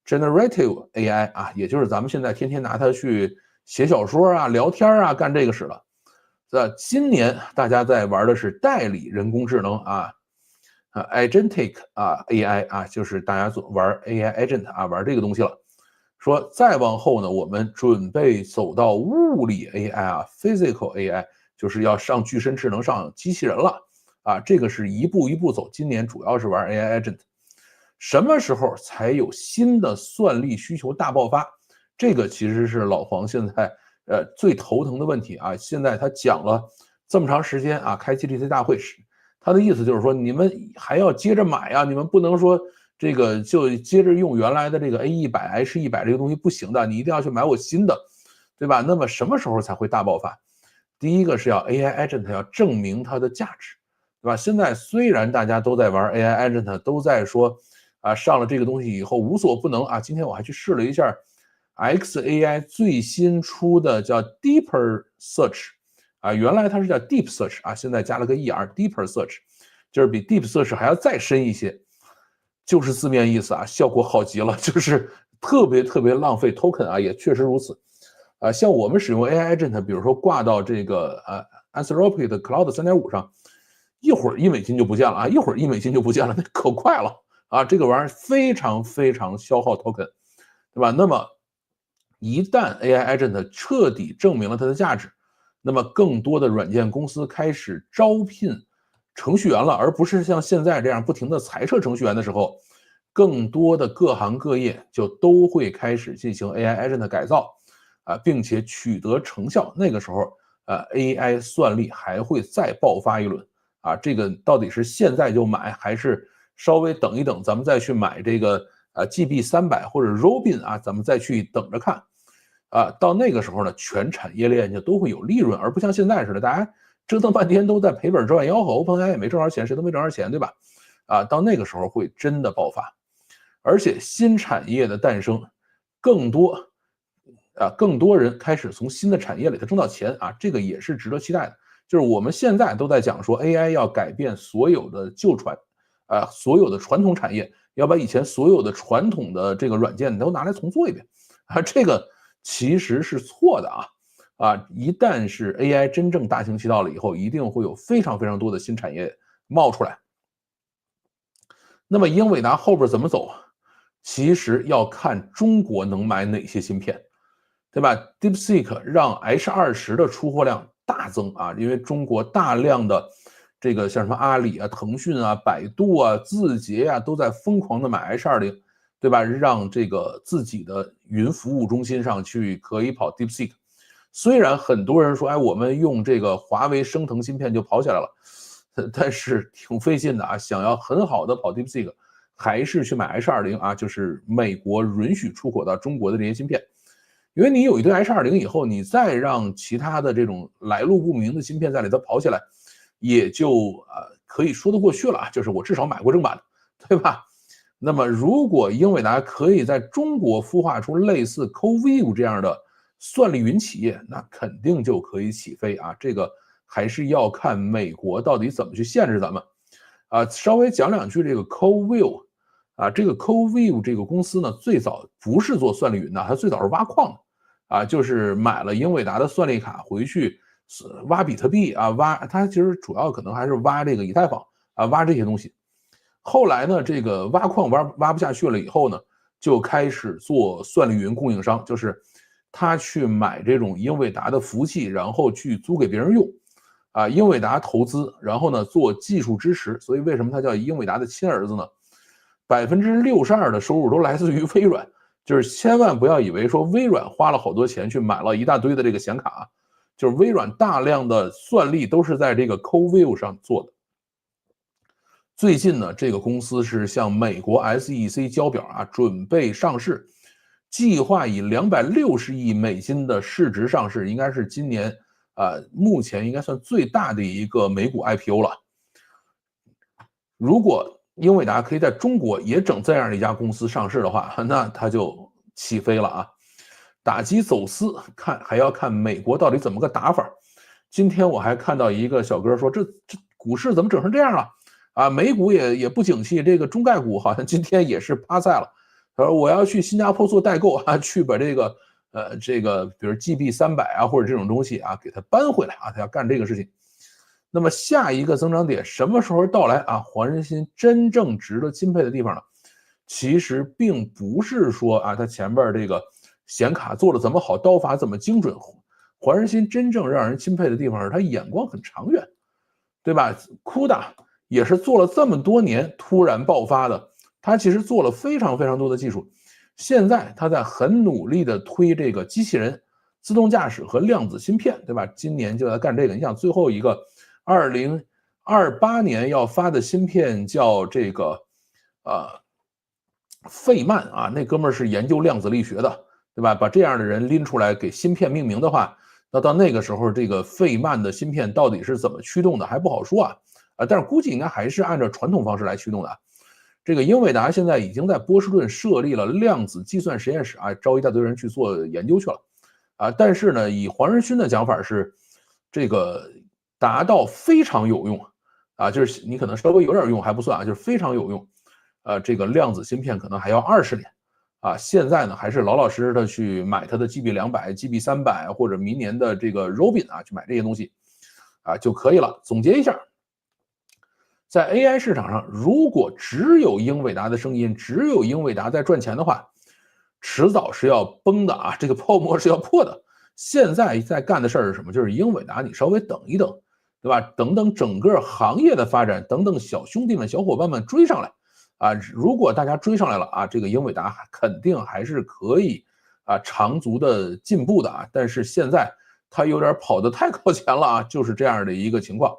A: ，generative AI 啊，也就是咱们现在天天拿它去写小说啊、聊天啊，干这个使了。今年大家在玩的是代理人工智能啊，agentic 啊 AI 啊，就是大家玩 AI agent 啊，玩这个东西了。说再往后呢，我们准备走到物理 AI 啊 ，physical AI，就是要上具身智能、上机器人了啊。这个是一步一步走，今年主要是玩 AI agent。什么时候才有新的算力需求大爆发？这个其实是老黄现在最头疼的问题啊。现在他讲了这么长时间啊，开 GTC 大会时，他的意思就是说，你们还要接着买啊，你们不能说这个就接着用原来的这个 A100、H100这个东西不行的，你一定要去买我新的，对吧？那么什么时候才会大爆发？第一个是要 AI agent 要证明它的价值，对吧？现在虽然大家都在玩 AI agent， 都在说啊，上了这个东西以后无所不能啊。今天我还去试了一下 XAI 最新出的叫 Deeper Search 啊，原来它是叫 Deep Search 啊，现在加了个 Deeper Search， 就是比 Deep Search 还要再深一些，就是字面意思啊，效果好极了，就是特别特别浪费 token 啊，也确实如此。像我们使用 AI agent， 比如说挂到这个Anthropic 的 Cloud 3.5 上，一会儿$1就不见了啊，一会儿$1就不见了，那可快了啊！这个玩意儿非常非常消耗 token， 对吧？那么一旦 AI agent 彻底证明了它的价值，那么更多的软件公司开始招聘程序员了，而不是像现在这样不停的裁撤程序员的时候，更多的各行各业就都会开始进行 AI agent 的改造。并且取得成效，那个时候AI 算力还会再爆发一轮啊。这个到底是现在就买，还是稍微等一等，咱们再去买这个GB300或者 Robin 啊，咱们再去等着看啊。到那个时候呢，全产业链就都会有利润，而不像现在似的，大家折腾半天都在赔本赚吆喝，OpenAI 也没挣着钱，谁都没挣着钱，对吧？到那个时候会真的爆发，而且新产业的诞生，更多人开始从新的产业里头挣到钱啊，这个也是值得期待的。就是我们现在都在讲说 AI 要改变所有的所有的传统产业，要把以前所有的传统的这个软件都拿来重做一遍啊，这个其实是错的啊。一旦是 AI 真正大行其道了以后，一定会有非常非常多的新产业冒出来。那么英伟达后边怎么走？其实要看中国能买哪些芯片。对吧 ？DeepSeek 让 H20的出货量大增啊，因为中国大量的这个像什么阿里啊、腾讯啊、百度啊、字节啊都在疯狂的买 H20，对吧？让这个自己的云服务中心上去可以跑 DeepSeek。虽然很多人说，哎，我们用这个华为升腾芯片就跑起来了，但是挺费劲的啊。想要很好的跑 DeepSeek，还是去买 H20啊，就是美国允许出口到中国的这些芯片。因为你有一堆 H20以后，你再让其他的这种来路不明的芯片在里头跑起来，也就可以说得过去了啊，就是我至少买过正版的，对吧？那么如果英伟达可以在中国孵化出类似 CoreView 这样的算力云企业，那肯定就可以起飞啊。这个还是要看美国到底怎么去限制咱们稍微讲两句这个 CoreView。这个 CoreView 这个公司呢，最早不是做算力云的，它最早是挖矿的。就是买了英伟达的算力卡回去挖比特币它其实主要可能还是挖这个以太坊挖这些东西。后来呢，这个挖矿挖不下去了以后呢，就开始做算力云供应商，就是他去买这种英伟达的服务器，然后去租给别人用英伟达投资，然后呢做技术支持。所以为什么他叫英伟达的亲儿子呢？62%的收入都来自于微软。就是千万不要以为说微软花了好多钱去买了一大堆的这个显卡，就是微软大量的算力都是在这个 CoreView 上做的。最近呢，这个公司是向美国 SEC 交表准备上市，计划以260亿美金的市值上市，应该是今年目前应该算最大的一个美股 IPO 了。如果英伟达可以在中国也整这样的一家公司上市的话，那它就起飞了打击走私还要看美国到底怎么个打法。今天我还看到一个小哥说，这股市怎么整成这样了美股也不景气，这个中概股好像今天也是趴赛了。他说我要去新加坡做代购去把这个比如 GB300或者这种东西给它搬回来他要干这个事情。那么下一个增长点什么时候到来黄仁勋真正值得钦佩的地方呢？其实并不是说他前边这个显卡做的怎么好，刀法怎么精准。黄仁勋真正让人钦佩的地方是他眼光很长远，对吧？CUDA也是做了这么多年突然爆发的，它其实做了非常非常多的技术，现在它在很努力的推这个机器人、自动驾驶和量子芯片，对吧？今年就在干这个。你想最后一个2028年要发的芯片叫这个费曼啊，那哥们儿是研究量子力学的，对吧？把这样的人拎出来给芯片命名的话，那到那个时候，这个费曼的芯片到底是怎么驱动的还不好说啊。但是估计应该还是按照传统方式来驱动的。这个英伟达现在已经在波士顿设立了量子计算实验室啊，招一大堆人去做研究去了啊。但是呢，以黄仁勋的讲法是，这个达到非常有用啊，就是你可能稍微有点用还不算啊，就是非常有用。这个量子芯片可能还要20年啊。现在呢，还是老老实实的去买它的 GB200、GB300或者明年的这个 Robin 啊，去买这些东西啊就可以了。总结一下。在 AI 市场上，如果只有英伟达的声音，只有英伟达在赚钱的话，迟早是要崩的啊！这个泡沫是要破的。现在在干的事儿是什么？就是英伟达，你稍微等一等，对吧？等等整个行业的发展，等等小兄弟们、小伙伴们追上来啊！如果大家追上来了啊，这个英伟达肯定还是可以啊长足的进步的啊。但是现在它有点跑得太靠前了啊，就是这样的一个情况。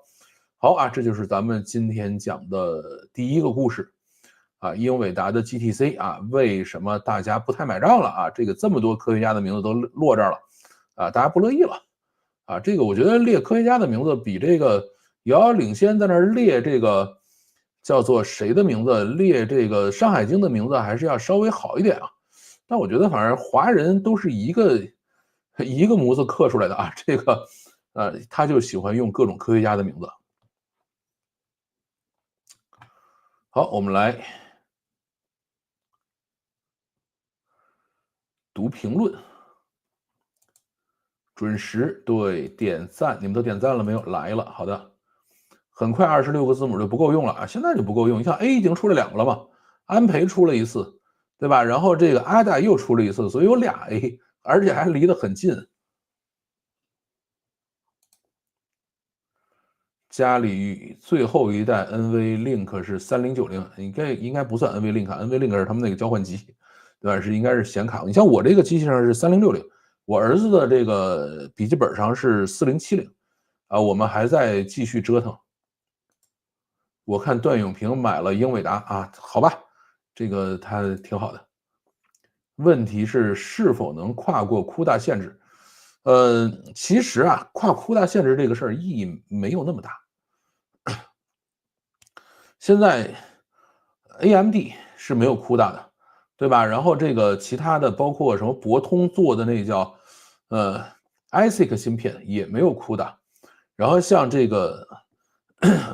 A: 好啊，这就是咱们今天讲的第一个故事啊，英伟达的 GTC 啊，为什么大家不太买账了啊？这个这么多科学家的名字都落这儿了啊，大家不乐意了啊。这个我觉得列科学家的名字比这个遥遥领先在那儿列这个叫做谁的名字，列这个《山海经》的名字还是要稍微好一点啊。但我觉得反正华人都是一个模子刻出来的啊，这个他就喜欢用各种科学家的名字。好，我们来读评论。准时，对，点赞，你们都点赞了没有？来了，好的。很快26个字母就不够用了啊，现在就不够用。你像 A 已经出了2个了嘛，安培出了1次，对吧？然后这个阿达又出了1次，所以有俩 A， 而且还离得很近。家里最后一代 NV Link 是3090，应该不算 NV Link，NV Link 是他们那个交换机，对吧？应该是显卡。你像我这个机器上是3060，我儿子的这个笔记本上是4070，啊，我们还在继续折腾。我看段永平买了英伟达啊，好吧，这个他挺好的。问题是否能跨过CUDA限制？其实啊，跨CUDA限制这个事儿意义没有那么大。现在 AMD 是没有 CUDA 的，对吧？然后这个其他的包括什么博通做的那叫ASIC 芯片也没有 CUDA，然后像这个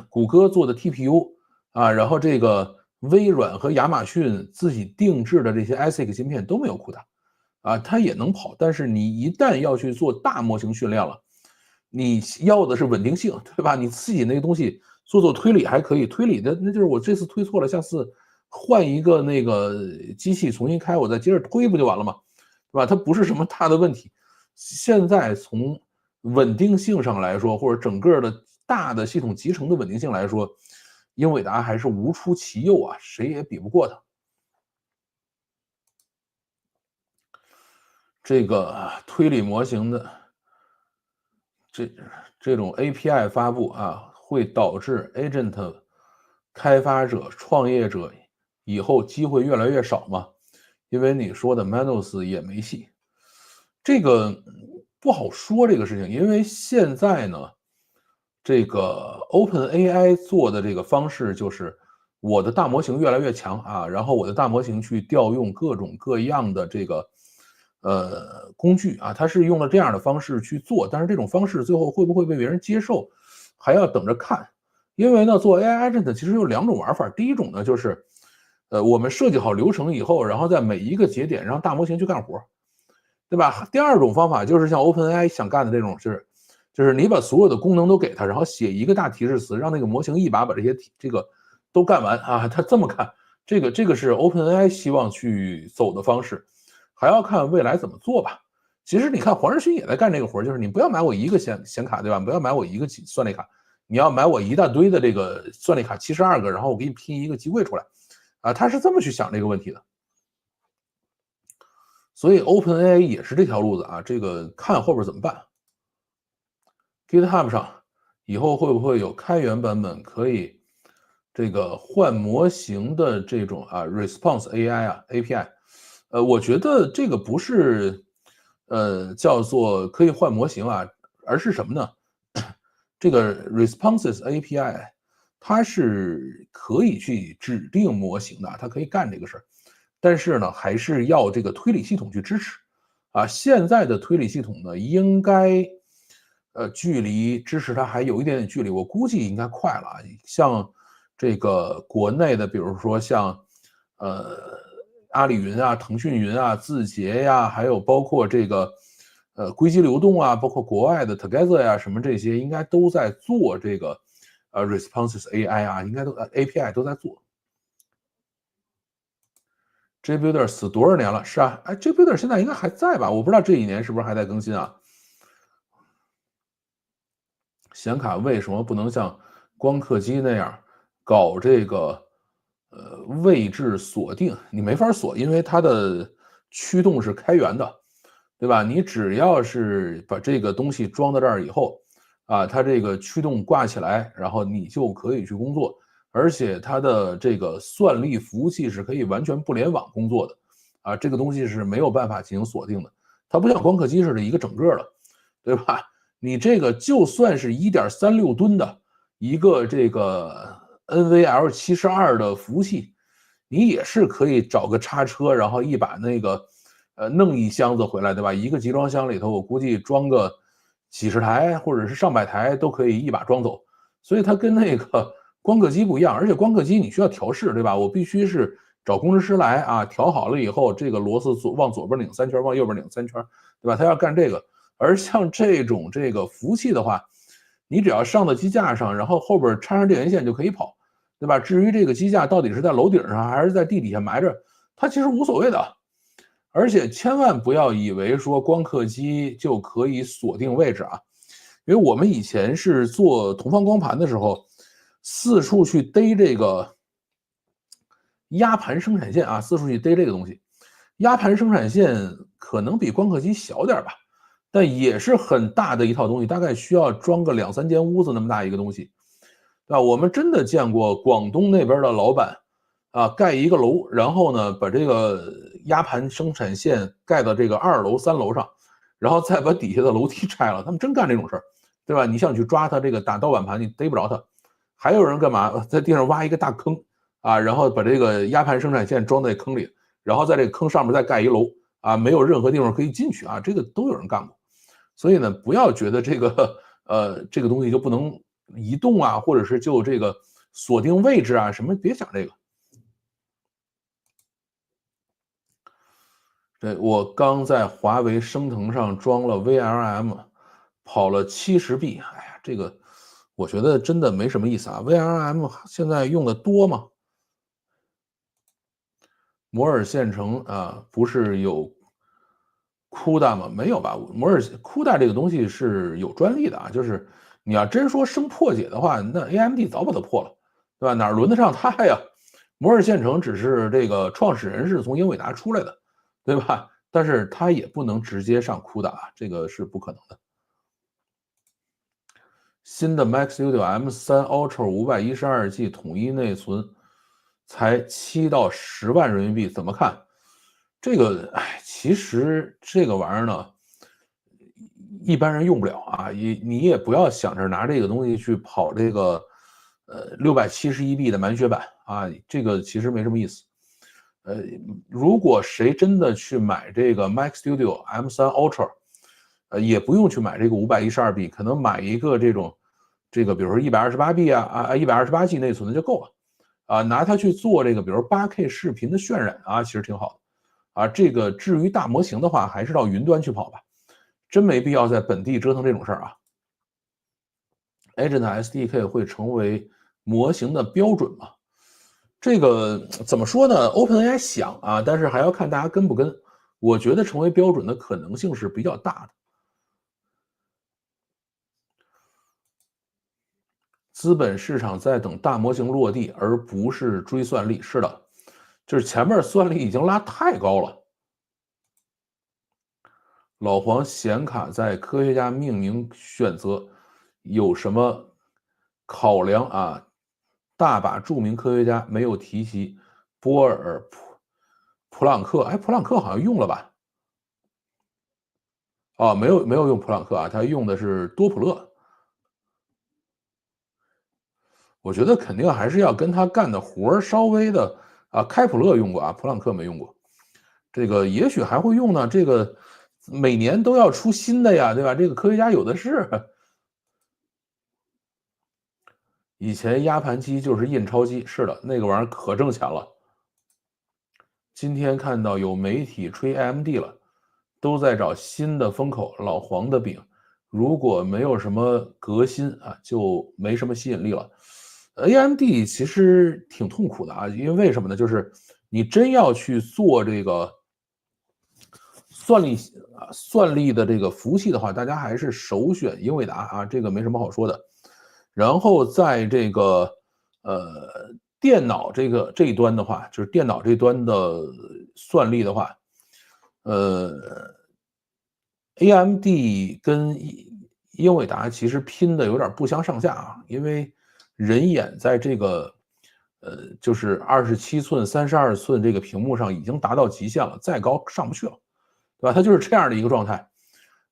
A: 谷歌做的 TPU 啊，然后这个微软和亚马逊自己定制的这些 ASIC 芯片都没有 CUDA，啊，它也能跑，但是你一旦要去做大模型训练了，你要的是稳定性，对吧？你自己那个东西做推理还可以，推理的那就是我这次推错了，下次换一个那个机器重新开，我再接着推不就完了吗？对吧？它不是什么大的问题。现在从稳定性上来说，或者整个的大的系统集成的稳定性来说，英伟达还是无出其右啊，谁也比不过它。这个推理模型的这种 API 发布啊，会导致 agent 开发者、创业者以后机会越来越少吗？因为你说的 Manos 也没戏，这个不好说这个事情，因为现在呢，这个 OpenAI 做的这个方式就是我的大模型越来越强啊，然后我的大模型去调用各种各样的这个工具啊，它是用了这样的方式去做，但是这种方式最后会不会被别人接受，还要等着看。因为呢，做 AI agent 其实有2种玩法，第一种呢就是，我们设计好流程以后，然后在每一个节点让大模型去干活，对吧？第二种方法就是像 OpenAI 想干的这种，就是你把所有的功能都给它，然后写一个大提示词，让那个模型一把把这个都干完啊。它这么干，这个是 OpenAI 希望去走的方式，还要看未来怎么做吧。其实你看黄仁勋也在干这个活，就是你不要买我一个显卡，对吧？不要买我一个算力卡，你要买我一大堆的这个算力卡72个，然后我给你拼一个机柜出来啊，他是这么去想这个问题的。所以 OpenAI 也是这条路子啊，这个看后边怎么办。GitHub 上以后会不会有开源版本可以这个换模型的这种response AI API？我觉得这个不是叫做可以换模型啊，而是什么呢？这个 responses API 它是可以去指定模型的，它可以干这个事儿，但是呢，还是要这个推理系统去支持。现在的推理系统呢，应该距离支持它还有一点点距离，我估计应该快了啊。像这个国内的，比如说像呃阿里云啊、腾讯云啊、字节呀，还有包括这个硅基流动啊，包括国外的 Together 呀，什么这些，应该都在做这个responses AI 啊，应该都API 都在做。JBuilder 死多少年了？是啊，哎，JBuilder 现在应该还在吧？我不知道这一年是不是还在更新啊？显卡为什么不能像光刻机那样搞这个位置锁定？你没法锁，因为它的驱动是开源的，对吧？你只要是把这个东西装到这儿以后，它这个驱动挂起来，然后你就可以去工作，而且它的这个算力服务器是可以完全不联网工作的，这个东西是没有办法进行锁定的，它不像光刻机似的一个整个的，对吧？你这个就算是1.36吨的一个这个 NVL72的服务器，你也是可以找个叉车，然后一把那个弄一箱子回来，对吧？一个集装箱里头，我估计装个几十台或者是上百台都可以一把装走。所以它跟那个光刻机不一样，而且光刻机你需要调试，对吧？我必须是找工程师来调好了以后，这个螺丝往左边拧3圈，往右边拧3圈，对吧？他要干这个。而像这种这个服务器的话，你只要上到机架上，然后后边插上电源线就可以跑，对吧？至于这个机架到底是在楼顶上还是在地底下埋着，它其实无所谓的。而且千万不要以为说光刻机就可以锁定位置啊，因为我们以前是做同方光盘的时候，四处去逮这个压盘生产线四处去逮这个东西。压盘生产线可能比光刻机小点吧，但也是很大的一套东西，大概需要装个2、3间屋子那么大一个东西，对吧？我们真的见过广东那边的老板盖一个楼，然后呢把这个压盘生产线盖到这个2楼、3楼上，然后再把底下的楼梯拆了，他们真干这种事儿，对吧？你想去抓他这个打盗版盘，你逮不着他。还有人干嘛在地上挖一个大坑然后把这个压盘生产线装在坑里，然后在这个坑上面再盖一楼没有任何地方可以进去这个都有人干过。所以呢，不要觉得这个这个东西就不能移动或者是就这个锁定位置什么，别想这个。对，我刚在华为升腾上装了 VLM，跑了70B。哎呀，这个我觉得真的没什么意思VLM 现在用的多吗？摩尔线程不是有 CUDA 吗？没有吧？CUDA 这个东西是有专利的就是你要真说生破解的话，那 AMD 早把它破了，对吧？哪轮得上它呀？摩尔线程只是这个创始人是从英伟达出来的，对吧？但是它也不能直接上 CUDA这个是不可能的。新的 Mac Studio M3 Ultra 512G 统一内存才7到10万人民币，怎么看？这个，其实这个玩意儿呢，一般人用不了你也不要想着拿这个东西去跑这个671B 的满血版这个其实没什么意思。如果谁真的去买这个 Mac Studio M3 Ultra，也不用去买这个512B，可能买一个这个，比如说128B 128G 内存的就够了拿它去做这个，比如 8K 视频的渲染其实挺好的这个至于大模型的话，还是到云端去跑吧，真没必要在本地折腾这种事儿Agent SDK 会成为模型的标准吗？这个怎么说呢 ？OpenAI 想但是还要看大家跟不跟。我觉得成为标准的可能性是比较大的。资本市场在等大模型落地，而不是追算力。是的，就是前面算力已经拉太高了。老黄显卡在科学家命名选择有什么考量啊？大把著名科学家没有提及波尔普朗克，哎，普朗克好像用了吧？啊，没有用普朗克啊，他用的是多普勒。我觉得肯定还是要跟他干的活稍微的啊，开普勒用过啊，普朗克没用过。这个也许还会用呢，这个每年都要出新的呀，对吧？这个科学家有的是。以前压盘机就是印钞机，是的，那个玩意儿可挣钱了。今天看到有媒体吹 AMD 了，都在找新的风口，老黄的饼。如果没有什么革新啊，就没什么吸引力了。AMD 其实挺痛苦的啊，因为什么呢？就是你真要去做这个算力的这个服务器的话，大家还是首选英伟达啊，这个没什么好说的。然后在这个电脑这一端的话，就是电脑这端的算力的话，AMD 跟英伟达其实拼的有点不相上下啊，因为人眼在这个就是27寸、32寸这个屏幕上已经达到极限了，再高上不去了，对吧？它就是这样的一个状态。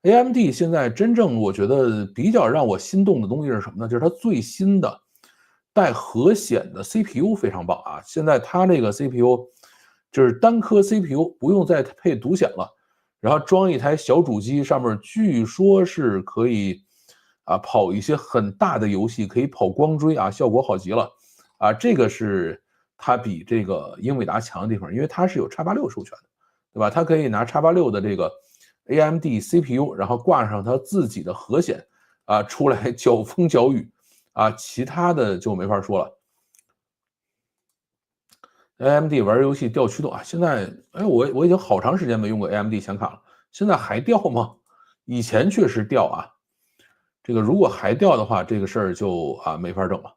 A: AMD 现在真正我觉得比较让我心动的东西是什么呢？就是它最新的带核显的 CPU 非常棒啊！现在它这个 CPU 就是单颗 CPU 不用再配独显了，然后装一台小主机，上面据说是可以啊跑一些很大的游戏，可以跑光追啊，效果好极了啊！这个是它比这个英伟达强的地方，因为它是有 X86授权的，对吧？它可以拿 X86的这个 AMD CPU，然后挂上它自己的核显啊，出来搅风搅雨啊，其他的就没法说了。AMD 玩游戏掉驱动啊，现在哎，我已经好长时间没用过 AMD 显卡了，现在还掉吗？以前确实掉啊，这个如果还掉的话，这个事儿就啊没法整了。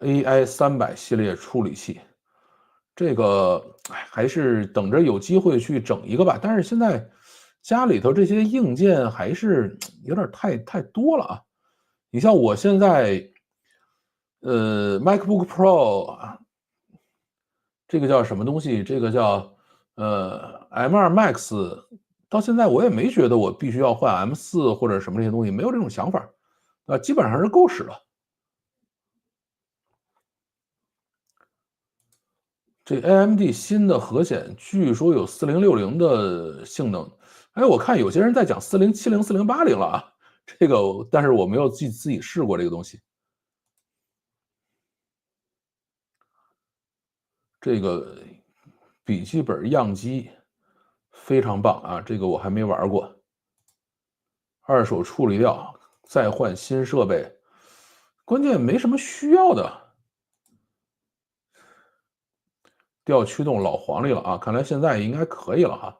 A: AI300系列处理器，这个还是等着有机会去整一个吧。但是现在家里头这些硬件还是有点太多了啊。你像我现在，MacBook Pro 啊，这个叫什么东西？这个叫M2 Max，到现在我也没觉得我必须要换 M4或者什么这些东西，没有这种想法啊，基本上是够使了。这 AMD 新的核显据说有4060的性能，哎，我看有些人在讲4070、4080了啊，这个但是我没有自己试过这个东西。这个笔记本样机非常棒啊，这个我还没玩过。二手处理掉，再换新设备，关键没什么需要的。掉驱动老黄历了啊，看来现在应该可以了哈。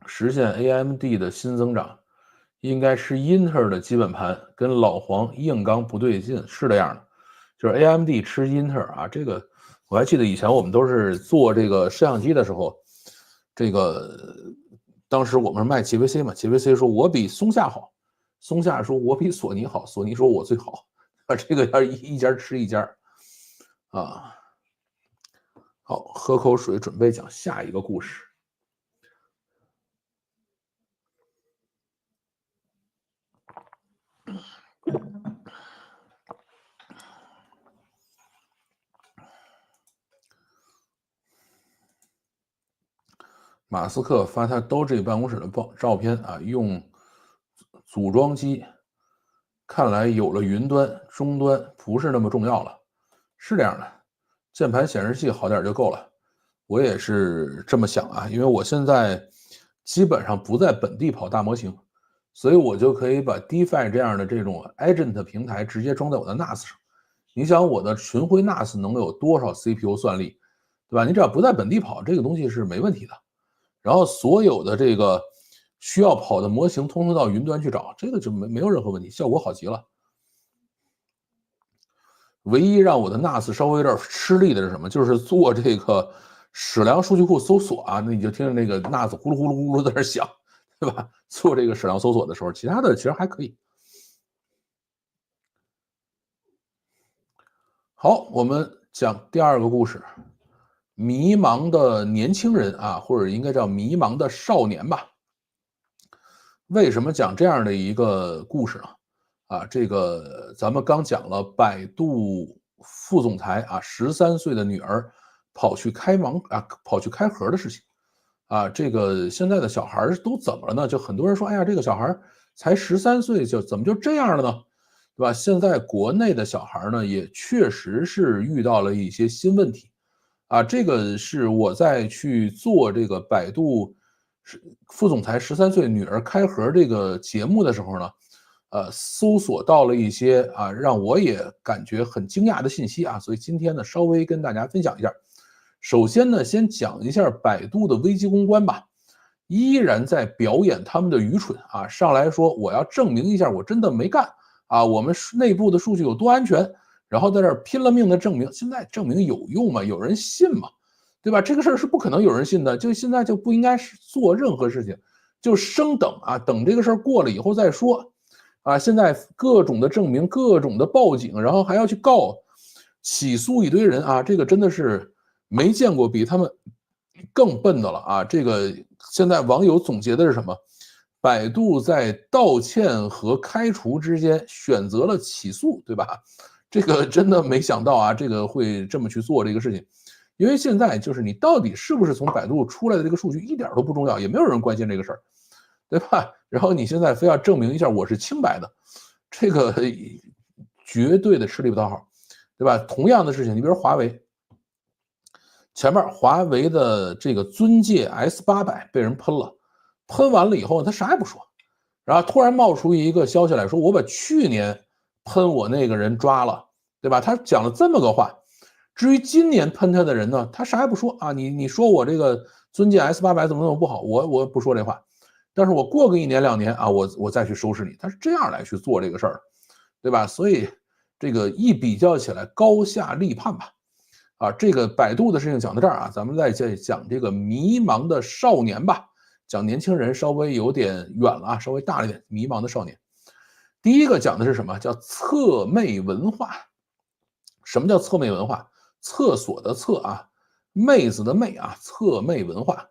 A: 实现 AMD 的新增长，应该是英特尔的基本盘跟老黄硬刚不对劲，是这样的，就是 AMD 吃英特尔啊。这个我还记得以前我们都是做这个摄像机的时候，这个当时我们是卖 JVC 嘛，JVC 说我比松下好，松下说我比索尼好，索尼说我最好啊，这个要一家吃一家啊。好，喝口水，准备讲下一个故事。马斯克发他 Doge 办公室的照片啊，用组装机，看来有了云端，终端不是那么重要了。是这样的，键盘显示器好点就够了。我也是这么想啊，因为我现在基本上不在本地跑大模型，所以我就可以把 DeFi 这样的这种 Agent 平台直接装在我的 NAS 上。你想我的群晖 NAS 能有多少 CPU 算力，对吧？你只要不在本地跑，这个东西是没问题的。然后所有的这个需要跑的模型通通到云端去找，这个就没有任何问题，效果好极了。唯一让我的 NAS 稍微有点吃力的是什么？就是做这个矢量数据库搜索啊，那你就听着那个 NAS 呼噜呼噜呼噜在那响，对吧？做这个矢量搜索的时候，其他的其实还可以。好，我们讲第二个故事，迷茫的年轻人啊，或者应该叫迷茫的少年吧。为什么讲这样的一个故事呢？这个咱们刚讲了百度副总裁13岁的女儿跑去开盒的事情。这个现在的小孩都怎么了呢？就很多人说，哎呀，这个小孩才13岁，怎么就这样了呢？对吧？现在国内的小孩呢，也确实是遇到了一些新问题。这个是我在去做这个百度副总裁13岁女儿开盒这个节目的时候呢，搜索到了一些让我也感觉很惊讶的信息所以今天呢稍微跟大家分享一下。首先呢，先讲一下百度的危机公关吧，依然在表演他们的愚蠢上来说我要证明一下我真的没干我们内部的数据有多安全，然后在这儿拼了命的证明。现在证明有用吗？有人信吗？对吧？这个事儿是不可能有人信的，就现在就不应该是做任何事情，就升等等这个事儿过了以后再说。现在各种的证明，各种的报警，然后还要去告、起诉一堆人这个真的是没见过比他们更笨的了这个现在网友总结的是什么？百度在道歉和开除之间选择了起诉，对吧？这个真的没想到这个会这么去做这个事情。因为现在就是你到底是不是从百度出来的这个数据一点都不重要，也没有人关心这个事儿，对吧？然后你现在非要证明一下我是清白的，这个绝对的吃力不讨好，对吧？同样的事情，你比如华为，前面华为的这个尊界 S800被人喷了，喷完了以后他啥也不说，然后突然冒出一个消息来说我把去年喷我那个人抓了，对吧？他讲了这么个话。至于今年喷他的人呢，他啥也不说你说我这个尊界 S800怎么不好，我不说这话，但是我过个1年2年我再去收拾你，他是这样来去做这个事儿，对吧？所以这个一比较起来，高下立判吧。这个百度的事情讲到这儿咱们再讲这个迷茫的少年吧，讲年轻人稍微有点远了稍微大了一点，迷茫的少年。第一个讲的是什么？叫侧妹文化。什么叫侧妹文化？厕所的厕妹子的妹侧妹文化。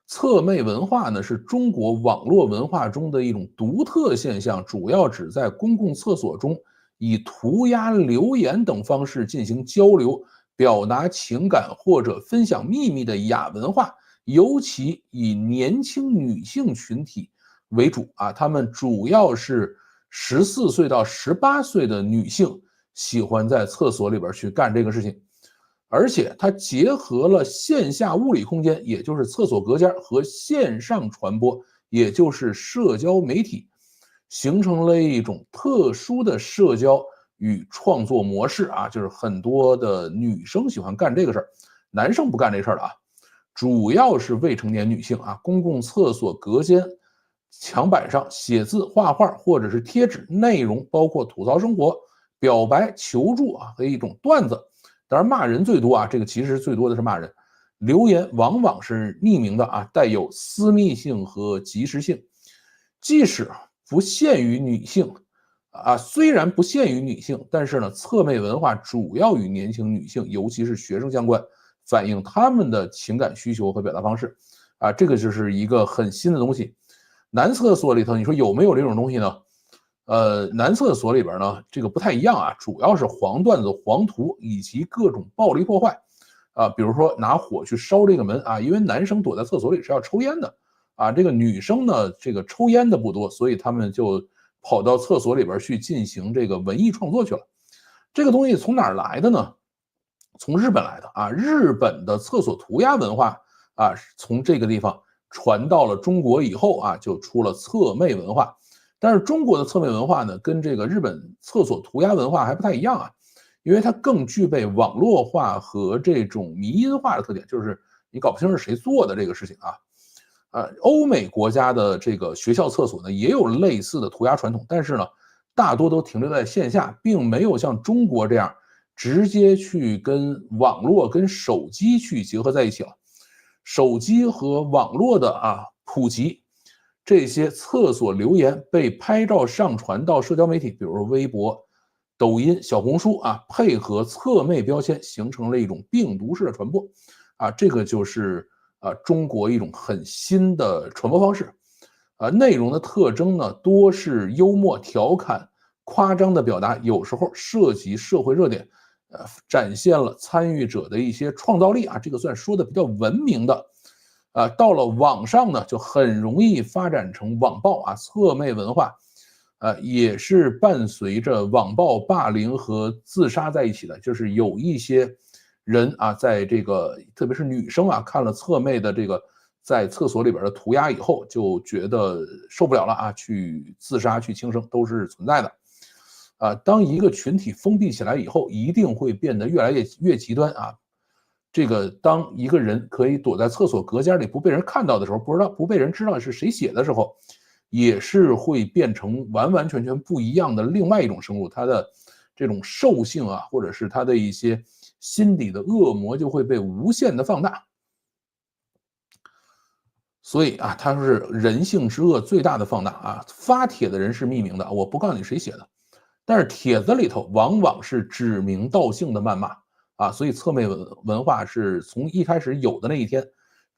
A: 侧妹文化呢，是中国网络文化中的一种独特现象，主要指在公共厕所中以涂鸦、留言等方式进行交流、表达情感或者分享秘密的亚文化，尤其以年轻女性群体为主他们主要是14岁到18岁的女性，喜欢在厕所里边去干这个事情。而且它结合了线下物理空间，也就是厕所隔间，和线上传播，也就是社交媒体，形成了一种特殊的社交与创作模式就是很多的女生喜欢干这个事儿，男生不干这事儿了主要是未成年女性公共厕所隔间墙板上写字、画画或者是贴纸，内容包括吐槽生活、表白、求助和一种段子。当然骂人最多这个其实最多的是骂人。留言往往是匿名的带有私密性和即时性。即使不限于女性虽然不限于女性，但是呢，侧妹文化主要与年轻女性，尤其是学生相关，反映他们的情感需求和表达方式这个就是一个很新的东西。男厕所里头，你说有没有这种东西呢？男厕所里边呢，这个不太一样主要是黄段子、黄图以及各种暴力破坏比如说拿火去烧这个门因为男生躲在厕所里是要抽烟的这个女生呢，这个抽烟的不多，所以他们就跑到厕所里边去进行这个文艺创作去了。这个东西从哪儿来的呢？从日本来的日本的厕所涂鸦文化从这个地方传到了中国以后就出了侧妹文化。但是中国的侧妹文化呢，跟这个日本厕所涂鸦文化还不太一样因为它更具备网络化和这种迷因化的特点，就是你搞不清是谁做的这个事情欧美国家的这个学校厕所呢，也有类似的涂鸦传统，但是呢，大多都停留在线下，并没有像中国这样直接去跟网络、跟手机去结合在一起了。手机和网络的普及，这些厕所留言被拍照上传到社交媒体，比如说微博、抖音、小红书配合侧妹标签，形成了一种病毒式的传播这个就是中国一种很新的传播方式内容的特征呢，多是幽默、调侃、夸张的表达，有时候涉及社会热点，展现了参与者的一些创造力这个算说的比较文明的。到了网上呢，就很容易发展成网暴侧妹文化，也是伴随着网暴、霸凌和自杀在一起的。就是有一些人在这个特别是女生看了侧妹的这个在厕所里边的涂鸦以后，就觉得受不了了去自杀、去轻生都是存在的。当一个群体封闭起来以后，一定会变得越来越极端这个当一个人可以躲在厕所隔间里不被人看到的时候，不被人知道是谁写的时候，也是会变成完完全全不一样的另外一种生物，它的这种兽性或者是它的一些心底的恶魔就会被无限的放大。所以它是人性之恶最大的放大发帖的人是匿名的，我不告诉你谁写的，但是帖子里头往往是指名道姓的谩骂所以侧妹文化是从一开始有的那一天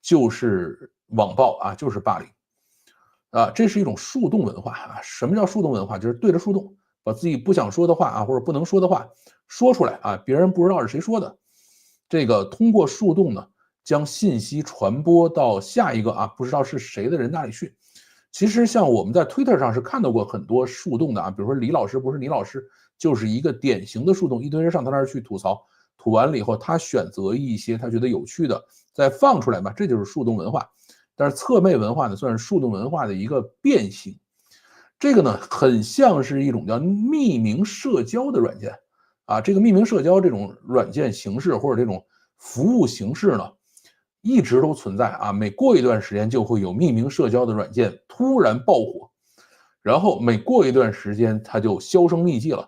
A: 就是网暴就是霸凌这是一种树洞文化什么叫树洞文化？就是对着树洞把自己不想说的话或者不能说的话说出来别人不知道是谁说的。这个通过树洞呢，将信息传播到下一个不知道是谁的人那里去。其实像我们在 Twitter 上是看到过很多树洞的比如说李老师不是李老师，就是一个典型的树洞，一堆人上他那儿去吐槽，吐完了以后他选择一些他觉得有趣的再放出来这就是树洞文化。但是侧妹文化呢，算是树洞文化的一个变形。这个呢，很像是一种叫匿名社交的软件这个匿名社交这种软件形式或者这种服务形式呢，一直都存在每过一段时间就会有匿名社交的软件突然爆火，然后每过一段时间它就销声匿迹了。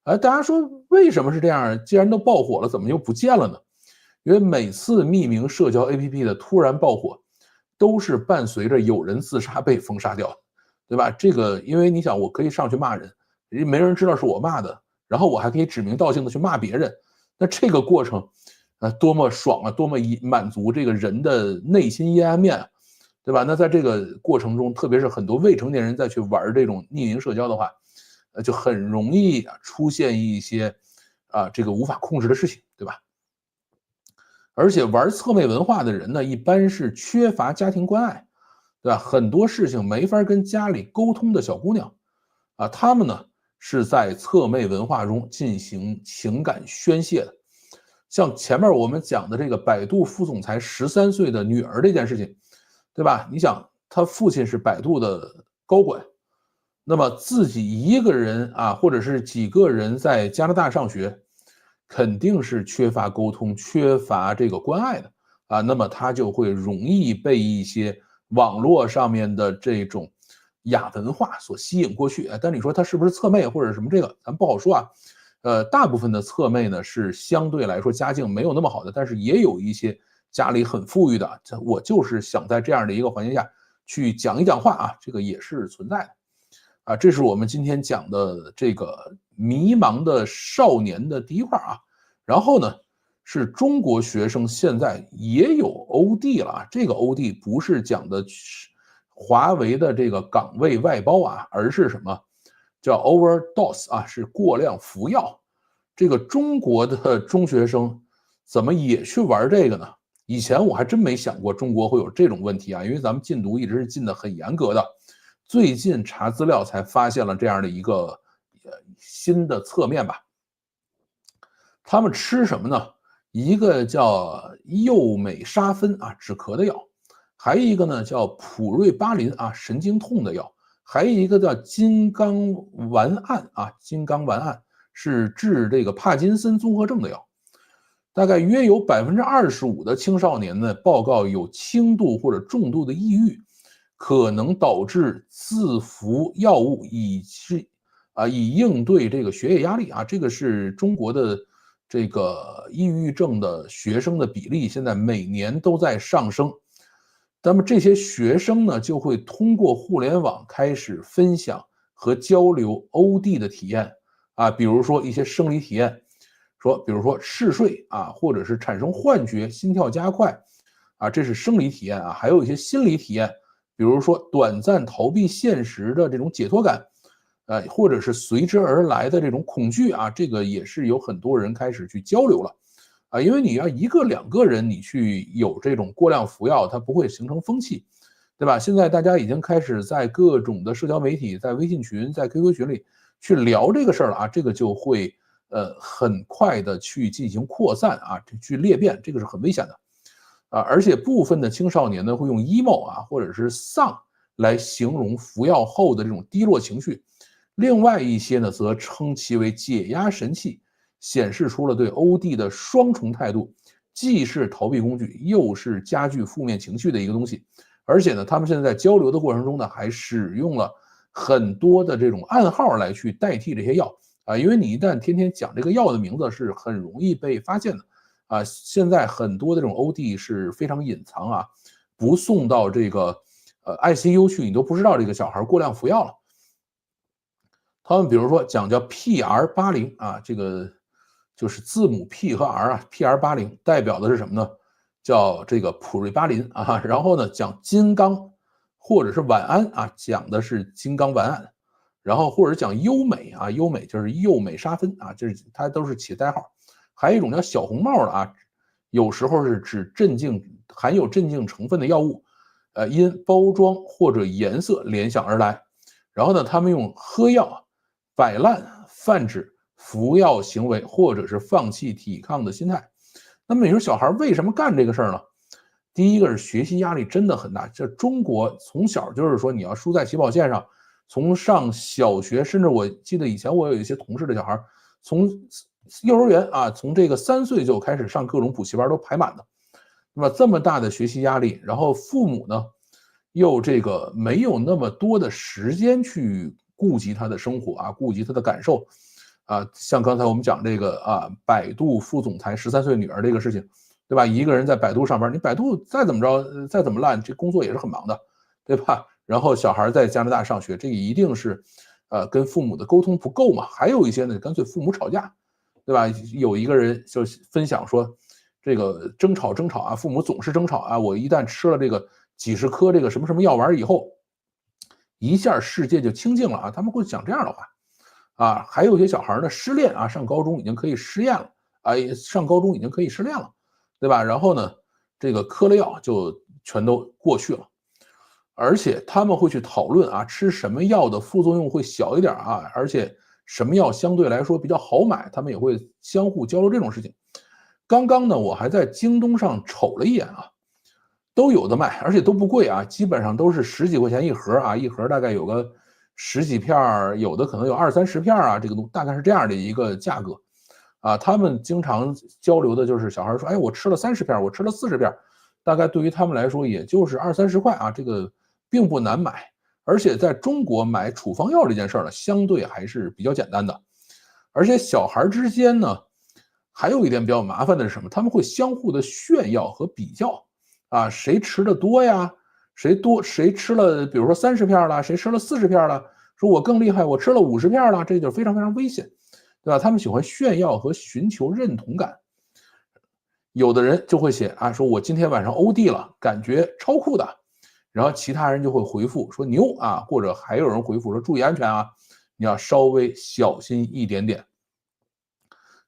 A: 大家说为什么是这样？既然都爆火了，怎么又不见了呢？因为每次匿名社交 APP 的突然爆火，都是伴随着有人自杀被封杀掉的，对吧？这个因为你想，我可以上去骂人，没人知道是我骂的，然后我还可以指名道姓的去骂别人，那这个过程多么爽多么满足这个人的内心阴暗面对吧？那在这个过程中，特别是很多未成年人再去玩这种匿名社交的话，就很容易出现一些这个无法控制的事情，对吧？而且玩侧妹文化的人呢，一般是缺乏家庭关爱，对吧？很多事情没法跟家里沟通的小姑娘她们呢是在侧妹文化中进行情感宣泄的。像前面我们讲的这个百度副总裁13岁的女儿这件事情，对吧？你想，他父亲是百度的高管，那么自己一个人或者是几个人在加拿大上学，肯定是缺乏沟通、缺乏这个关爱的那么他就会容易被一些网络上面的这种亚文化所吸引过去。但你说他是不是侧妹或者什么这个，咱不好说大部分的侧妹呢是相对来说家境没有那么好的，但是也有一些家里很富裕的，我就是想在这样的一个环境下去讲一讲话这个也是存在的这是我们今天讲的这个迷茫的少年的第一块然后呢，是中国学生现在也有 OD 了这个 OD 不是讲的华为的这个岗位外包而是什么？叫 overdose 是过量服药。这个中国的中学生怎么也去玩这个呢？以前我还真没想过中国会有这种问题因为咱们禁毒一直是禁得很严格的。最近查资料才发现了这样的一个新的侧面吧。他们吃什么呢？一个叫右美沙芬止咳的药，还有一个呢叫普瑞巴林神经痛的药。还有一个叫金刚烷胺金刚烷胺是治这个帕金森综合症的药。大概约有25%的青少年呢报告有轻度或者重度的抑郁，可能导致自服药物以应对这个学业压力啊。这个是中国的这个抑郁症的学生的比例现在每年都在上升。那么这些学生呢，就会通过互联网开始分享和交流 OD 的体验啊，比如说一些生理体验，比如说嗜睡啊，或者是产生幻觉、心跳加快啊，这是生理体验啊。还有一些心理体验，比如说短暂逃避现实的这种解脱感，或者是随之而来的这种恐惧啊，这个也是有很多人开始去交流了。啊，因为你要一个两个人你去有这种过量服药，它不会形成风气，对吧？现在大家已经开始在各种的社交媒体、在微信群、在 QQ 群里去聊这个事儿了啊，这个就会很快的去进行扩散啊，去裂变，这个是很危险的啊。而且部分的青少年呢会用 emo 啊或者是丧来形容服药后的这种低落情绪，另外一些呢则称其为解压神器。显示出了对 OD 的双重态度，既是逃避工具，又是加剧负面情绪的一个东西。而且呢，他们现在在交流的过程中呢，还使用了很多的这种暗号来去代替这些药啊，因为你一旦天天讲这个药的名字，是很容易被发现的啊。现在很多的这种 OD 是非常隐藏啊，不送到这个ICU 去，你都不知道这个小孩过量服药了。他们比如说讲叫 PR80啊，这个就是字母 P 和 R 啊 ，PR80代表的是什么呢？叫这个普瑞巴林啊。然后呢，讲金刚或者是晚安啊，讲的是金刚晚安。然后或者讲优美啊，优美就是幼美沙芬啊，就是它都是起代号。还有一种叫小红帽的啊，有时候是指含有镇静成分的药物，因包装或者颜色联想而来。然后呢，他们用喝药、摆烂、泛指服药行为，或者是放弃抵抗的心态。那么你说小孩为什么干这个事儿呢？第一个是学习压力真的很大，这中国从小就是说你要输在起跑线上，从上小学，甚至我记得以前我有一些同事的小孩，从幼儿园啊，从这个3岁就开始上各种补习班，都排满的。那么这么大的学习压力，然后父母呢又这个没有那么多的时间去顾及他的生活啊，顾及他的感受啊。像刚才我们讲这个啊，百度副总裁13岁女儿这个事情，对吧？一个人在百度上班，你百度再怎么着，再怎么烂，这工作也是很忙的，对吧？然后小孩在加拿大上学，这一定是跟父母的沟通不够嘛。还有一些呢，干脆父母吵架，对吧？有一个人就分享说，这个争吵啊，父母总是争吵啊，我一旦吃了这个几十颗这个什么什么药丸以后，一下世界就清静了啊！他们会讲这样的话啊。还有一些小孩呢，失恋啊，上高中已经可以失恋了啊，上高中已经可以失恋了，对吧？然后呢，这个嗑了药就全都过去了。而且他们会去讨论啊，吃什么药的副作用会小一点啊，而且什么药相对来说比较好买，他们也会相互交流这种事情。刚刚呢，我还在京东上瞅了一眼啊，都有的卖，而且都不贵啊，基本上都是10几块钱一盒啊，一盒大概有个10几片，有的可能有20、30片啊，这个大概是这样的一个价格啊。他们经常交流的就是小孩说，哎，我吃了30片，我吃了40片，大概对于他们来说也就是20、30块啊，这个并不难买。而且在中国买处方药这件事儿呢，相对还是比较简单的。而且小孩之间呢，还有一点比较麻烦的是什么？他们会相互的炫耀和比较啊，谁吃的多呀？谁吃了，比如说30片了，谁吃了40片了？说我更厉害，我吃了50片了，这就非常非常危险，对吧？他们喜欢炫耀和寻求认同感。有的人就会写啊，说我今天晚上 OD 了，感觉超酷的。然后其他人就会回复说牛啊，或者还有人回复说注意安全啊，你要稍微小心一点点。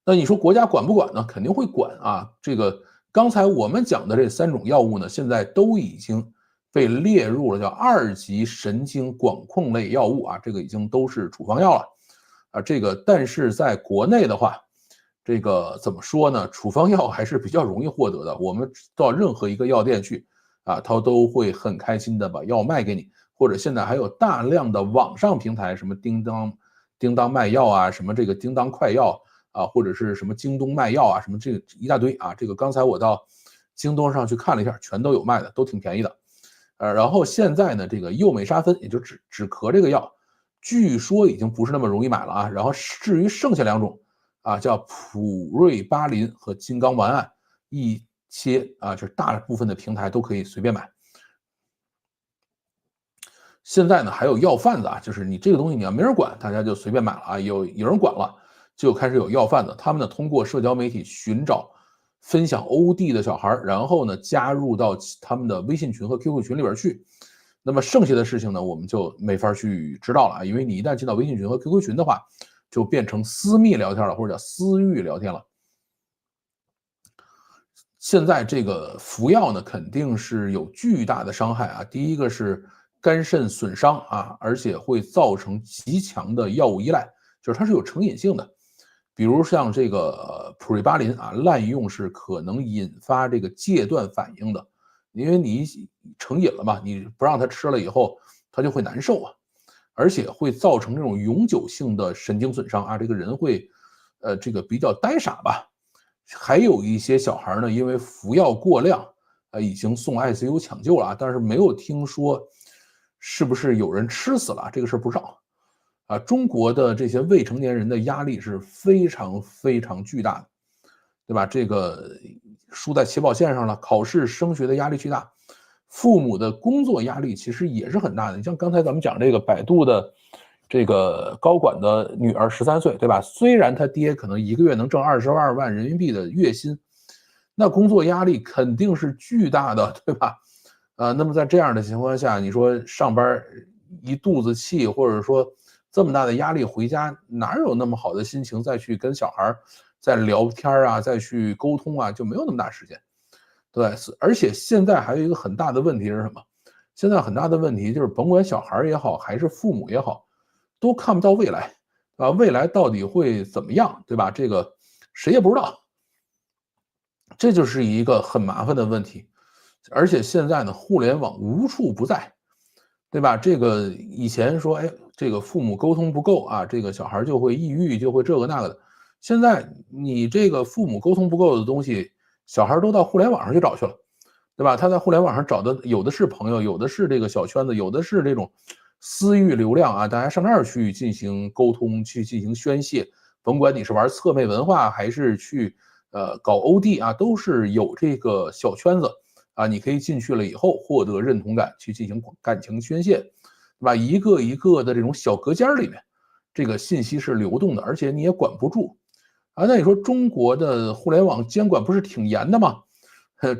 A: 那你说国家管不管呢？肯定会管啊。这个刚才我们讲的这3种药物呢，现在都已经被列入了叫2级神经管控类药物啊，这个已经都是处方药了啊。这个但是在国内的话，这个怎么说呢？处方药还是比较容易获得的。我们到任何一个药店去啊，他都会很开心的把药卖给你，或者现在还有大量的网上平台，什么叮当卖药啊，什么这个叮当快药啊，或者是什么京东卖药啊，什么这一大堆啊。这个刚才我到京东上去看了一下，全都有卖的，都挺便宜的然后现在呢，这个右美沙芬，也就止咳这个药，据说已经不是那么容易买了啊。然后至于剩下两种啊，叫普瑞巴林和金刚丸胺，一些啊，就是大部分的平台都可以随便买。现在呢，还有药贩子啊，就是你这个东西你要没人管，大家就随便买了啊。有人管了，就开始有药贩子，他们呢通过社交媒体寻找分享 OD 的小孩，然后呢加入到他们的微信群和 QQ 群里边去。那么剩下的事情呢，我们就没法去知道了啊，因为你一旦进到微信群和 QQ 群的话，就变成私密聊天了，或者叫私域聊天了。现在这个服药呢，肯定是有巨大的伤害啊。第一个是肝肾损伤啊，而且会造成极强的药物依赖，就是它是有成瘾性的。比如像这个普瑞巴林啊，滥用是可能引发这个戒断反应的，因为你成瘾了嘛，你不让他吃了以后，他就会难受啊，而且会造成这种永久性的神经损伤啊，这个人会这个比较呆傻吧。还有一些小孩呢，因为服药过量，已经送 ICU 抢救了啊，但是没有听说是不是有人吃死了，这个事不知道。啊，中国的这些未成年人的压力是非常非常巨大的，对吧？这个输在起跑线上了，考试升学的压力巨大，父母的工作压力其实也是很大的。你像刚才咱们讲这个百度的这个高管的女儿13岁，对吧？虽然他爹可能一个月能挣22万人民币的月薪，那工作压力肯定是巨大的，对吧？那么在这样的情况下，你说上班一肚子气，或者说这么大的压力回家，哪有那么好的心情再去跟小孩再聊天啊，再去沟通啊，就没有那么大时间。对，而且现在还有一个很大的问题是什么？现在很大的问题就是，甭管小孩也好，还是父母也好，都看不到未来啊，未来到底会怎么样，对吧？这个谁也不知道，这就是一个很麻烦的问题。而且现在呢，互联网无处不在，对吧？这个以前说，哎，这个父母沟通不够啊，这个小孩就会抑郁，就会这个那个的。现在你这个父母沟通不够的东西，小孩都到互联网上去找去了，对吧？他在互联网上找的有的是朋友，有的是这个小圈子，有的是这种私域流量啊，大家上那儿去进行沟通，去进行宣泄。甭管你是玩侧妹文化，还是去搞 OD 啊，都是有这个小圈子啊，你可以进去了以后获得认同感，去进行感情宣泄，对吧？一个一个的这种小隔间里面，这个信息是流动的，而且你也管不住啊。那你说中国的互联网监管不是挺严的吗？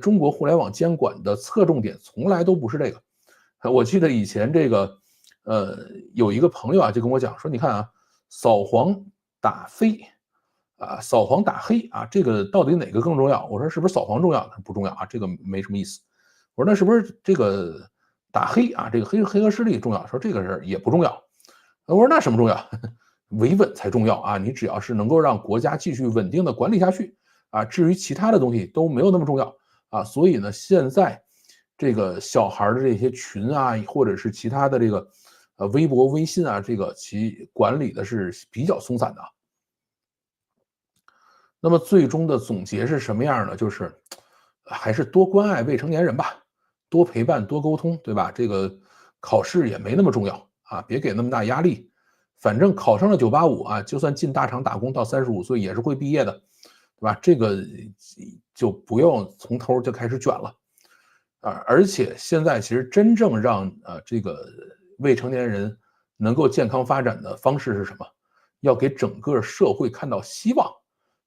A: 中国互联网监管的侧重点从来都不是这个。我记得以前这个，有一个朋友啊，就跟我讲说，你看啊，扫黄打非，啊，扫黄打黑啊，这个到底哪个更重要？我说是不是扫黄重要？不重要啊，这个没什么意思。我说那是不是这个打黑啊，这个黑恶势力重要？说这个事儿也不重要。我说那什么重要？维稳才重要啊！你只要是能够让国家继续稳定的管理下去啊，至于其他的东西都没有那么重要啊。所以呢，现在这个小孩的这些群啊，或者是其他的这个微博、微信啊，这个其管理的是比较松散的。那么最终的总结是什么样呢？就是还是多关爱未成年人吧，多陪伴，多沟通，对吧？这个考试也没那么重要啊，别给那么大压力。反正考上了985啊，就算进大厂打工到35岁也是会毕业的，对吧？这个就不用从头就开始卷了啊。而且现在其实真正让这个未成年人能够健康发展的方式是什么？要给整个社会看到希望。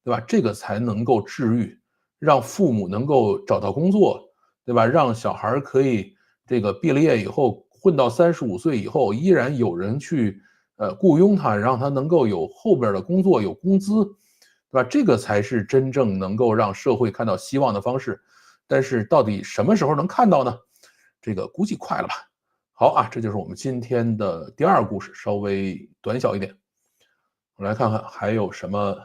A: 对吧？这个才能够治愈，让父母能够找到工作，对吧？让小孩可以这个毕了业以后混到35岁以后，依然有人去雇佣他，让他能够有后边的工作，有工资，对吧？这个才是真正能够让社会看到希望的方式。但是到底什么时候能看到呢？这个估计快了吧。好啊，这就是我们今天的第二故事，稍微短小一点。我来看看还有什么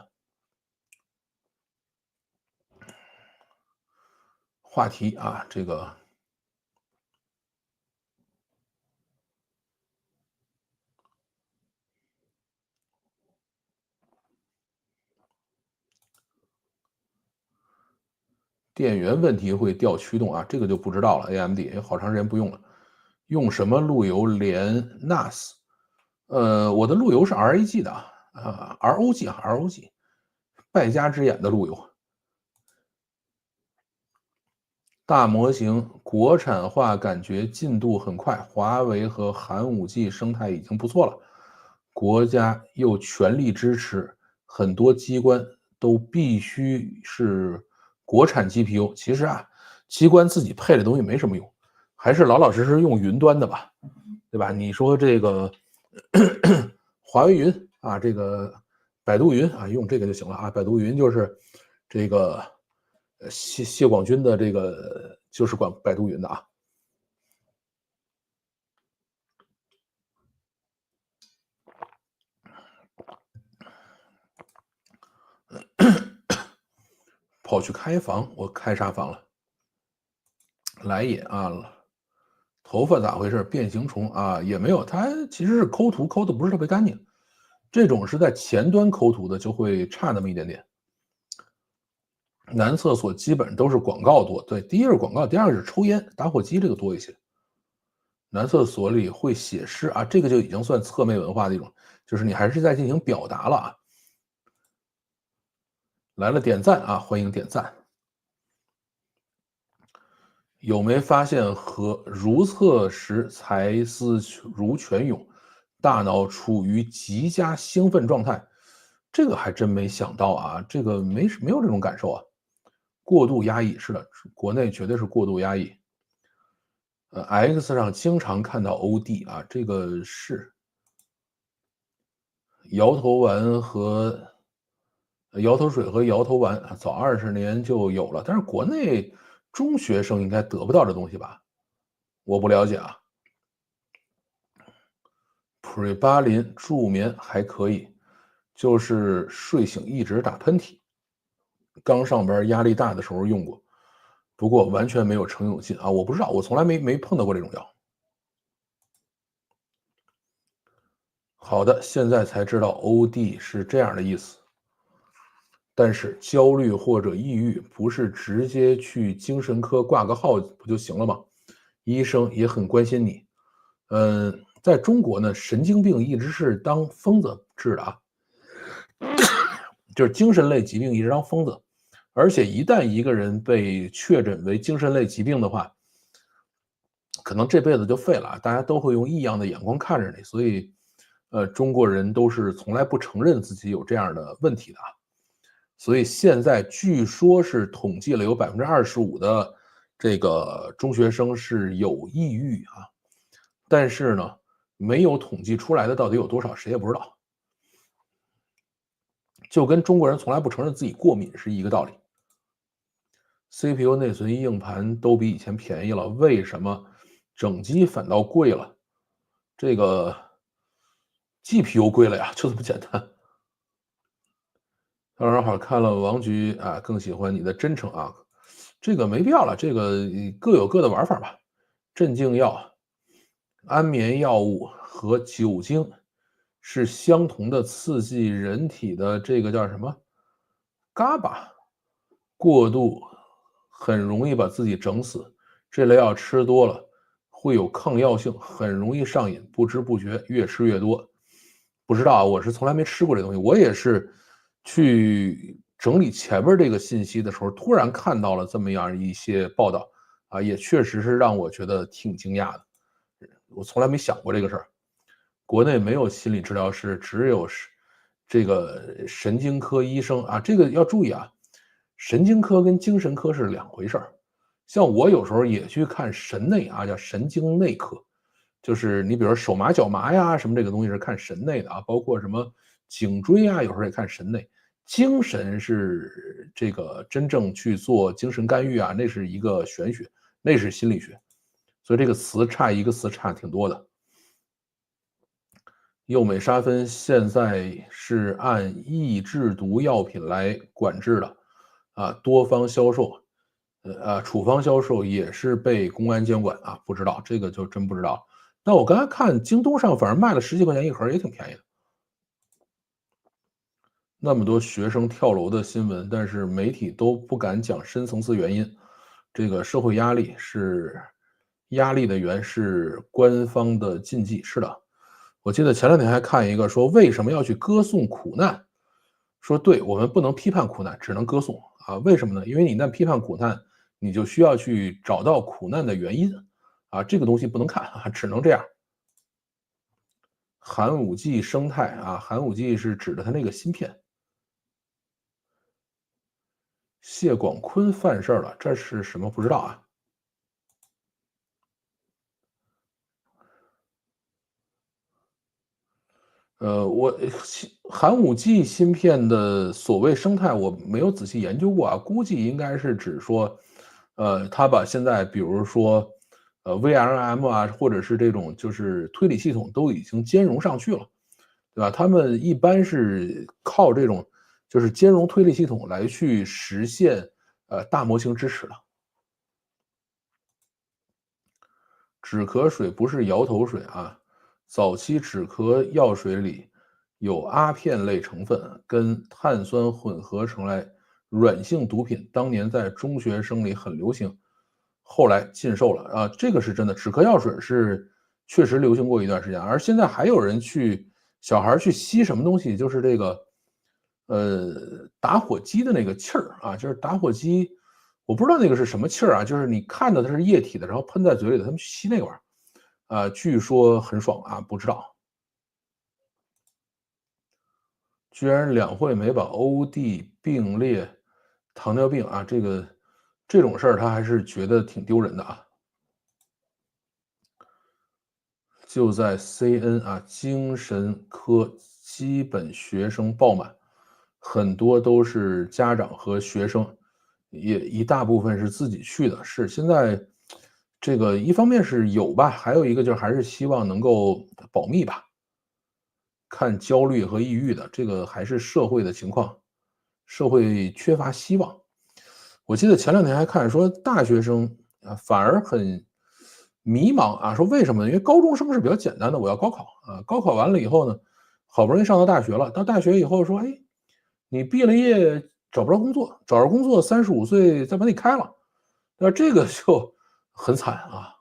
A: 话题啊，这个电源问题会掉驱动啊，这个就不知道了。AMD 好长时间不用了。用什么路由连 NAS？我的路由是 RAG 的ROG，败家之眼的路由。大模型国产化感觉进度很快，华为和寒5G 生态已经不错了，国家又全力支持，很多机关都必须是国产 GPU。其实啊，机关自己配的东西没什么用，还是老老实实用云端的吧，对吧？你说这个华为云啊，这个百度云啊，用这个就行了啊。百度云就是这个谢广军的这个就是管百度云的啊。跑去开房，我开啥房了？来也啊，头发咋回事？变形虫啊，也没有，它其实是抠图抠的不是特别干净。这种是在前端抠图的就会差那么一点点。男厕所基本都是广告多，对，第一个是广告，第二个是抽烟、打火机这个多一些。男厕所里会写诗啊，这个就已经算侧妹文化的一种，就是你还是在进行表达了啊。来了点赞啊，欢迎点赞。有没发现和如厕时才思如泉涌，大脑处于极佳兴奋状态？这个还真没想到啊，这个没有这种感受啊。过度压抑，是的，国内绝对是过度压抑。X 上经常看到 OD 啊，这个是摇头丸和摇头水和摇头丸啊，早20年就有了，但是国内中学生应该得不到这东西吧？我不了解啊。普瑞巴林助眠还可以，就是睡醒一直打喷嚏。刚上班压力大的时候用过，不过完全没有程咬金啊！我不知道，我从来没碰到过这种药。好的，现在才知道 OD 是这样的意思。但是焦虑或者抑郁不是直接去精神科挂个号不就行了吗？医生也很关心你。在中国呢，神经病一直是当疯子治的啊，就是精神类疾病一直当疯子，而且一旦一个人被确诊为精神类疾病的话，可能这辈子就废了，大家都会用异样的眼光看着你，所以，中国人都是从来不承认自己有这样的问题的啊。所以现在据说是统计了有25%的这个中学生是有抑郁啊，但是呢，没有统计出来的到底有多少，谁也不知道。就跟中国人从来不承认自己过敏是一个道理。CPU、内存、硬盘都比以前便宜了，为什么整机反倒贵了？这个 GPU 贵了呀，就这么简单。当然好，看了王局啊，更喜欢你的真诚啊，这个没必要了，这个各有各的玩法吧。镇静药、安眠药物和酒精是相同的刺激人体的这个叫什么？GABA，过度很容易把自己整死。这类药吃多了会有抗药性，很容易上瘾，不知不觉越吃越多。不知道啊，我是从来没吃过这东西，我也是去整理前面这个信息的时候，突然看到了这么样一些报道啊，也确实是让我觉得挺惊讶的。我从来没想过这个事儿。国内没有心理治疗师，只有这个神经科医生啊，这个要注意啊，神经科跟精神科是两回事儿。像我有时候也去看神内啊，叫神经内科，就是你比如说手麻脚麻呀，什么这个东西是看神内的啊，包括什么颈椎啊，有时候也看神内。精神是这个真正去做精神干预啊，那是一个玄学，那是心理学，所以这个词差一个词差挺多的。右美沙芬现在是按抑制毒药品来管制的，啊，多方销售，处方销售也是被公安监管啊，不知道这个就真不知道。但我刚才看京东上反正卖了十几块钱一盒，也挺便宜的。那么多学生跳楼的新闻，但是媒体都不敢讲深层次原因，这个社会压力是压力的源是官方的禁忌，是的。我记得前两天还看一个说为什么要去歌颂苦难，说对，我们不能批判苦难，只能歌颂啊。为什么呢？因为你一旦批判苦难，你就需要去找到苦难的原因啊，这个东西不能看啊，只能这样。寒武纪生态啊，寒武纪是指的它那个芯片。谢广坤犯事儿了，这是什么？不知道啊。我寒武纪芯片的所谓生态，我没有仔细研究过啊，估计应该是指说，他把现在比如说，VRM 啊，或者是这种就是推理系统都已经兼容上去了，对吧？他们一般是靠这种就是兼容推理系统来去实现大模型支持的。止咳水不是摇头水啊，早期止咳药水里有阿片类成分，跟碳酸混合成来软性毒品，当年在中学生里很流行，后来禁售了啊，这个是真的。止咳药水是确实流行过一段时间，而现在还有人去小孩去吸什么东西，就是这个打火机的那个气儿啊，就是打火机，我不知道那个是什么气儿啊，就是你看到它是液体的，然后喷在嘴里的，他们去吸那个玩意儿。据说很爽啊，不知道。居然两会没把 OD 并列糖尿病啊，这种事儿他还是觉得挺丢人的啊。就在 CN 啊，精神科基本学生爆满，很多都是家长和学生，也一大部分是自己去的。是现在这个一方面是有吧，还有一个就是还是希望能够保密吧。看焦虑和抑郁的，这个还是社会的情况，社会缺乏希望。我记得前两天还看说大学生啊，反而很迷茫啊，说为什么呢？因为高中生是比较简单的，我要高考啊，高考完了以后呢，好不容易上到大学了，到大学以后说，哎，你毕了业找不着工作，找着工作35岁再把你开了，那这个就很惨啊。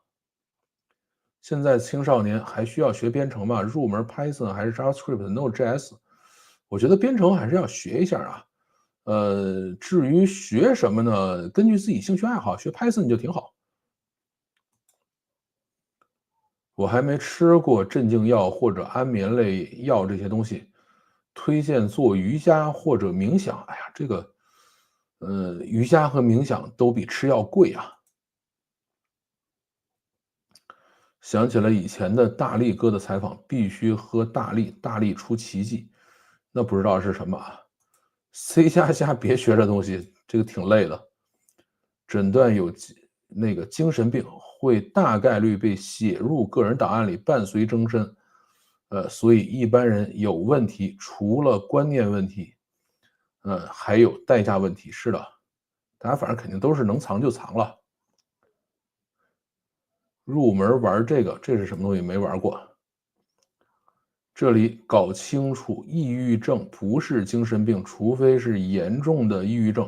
A: 现在青少年还需要学编程吗？入门 Python 还是 JavaScript、Node.js？我觉得编程还是要学一下啊。至于学什么呢？根据自己兴趣爱好，学 Python 就挺好。我还没吃过镇静药或者安眠类药这些东西，推荐做瑜伽或者冥想。哎呀，这个，瑜伽和冥想都比吃药贵啊。想起了以前的大力哥的采访，必须喝大力，大力出奇迹。那不知道是什么啊？C 加加别学这东西，这个挺累的。诊断有那个精神病，会大概率被写入个人档案里，伴随终身。所以一般人有问题，除了观念问题，还有代价问题。是的，大家反正肯定都是能藏就藏了。入门玩这个，这是什么东西？没玩过。这里搞清楚，抑郁症不是精神病，除非是严重的抑郁症，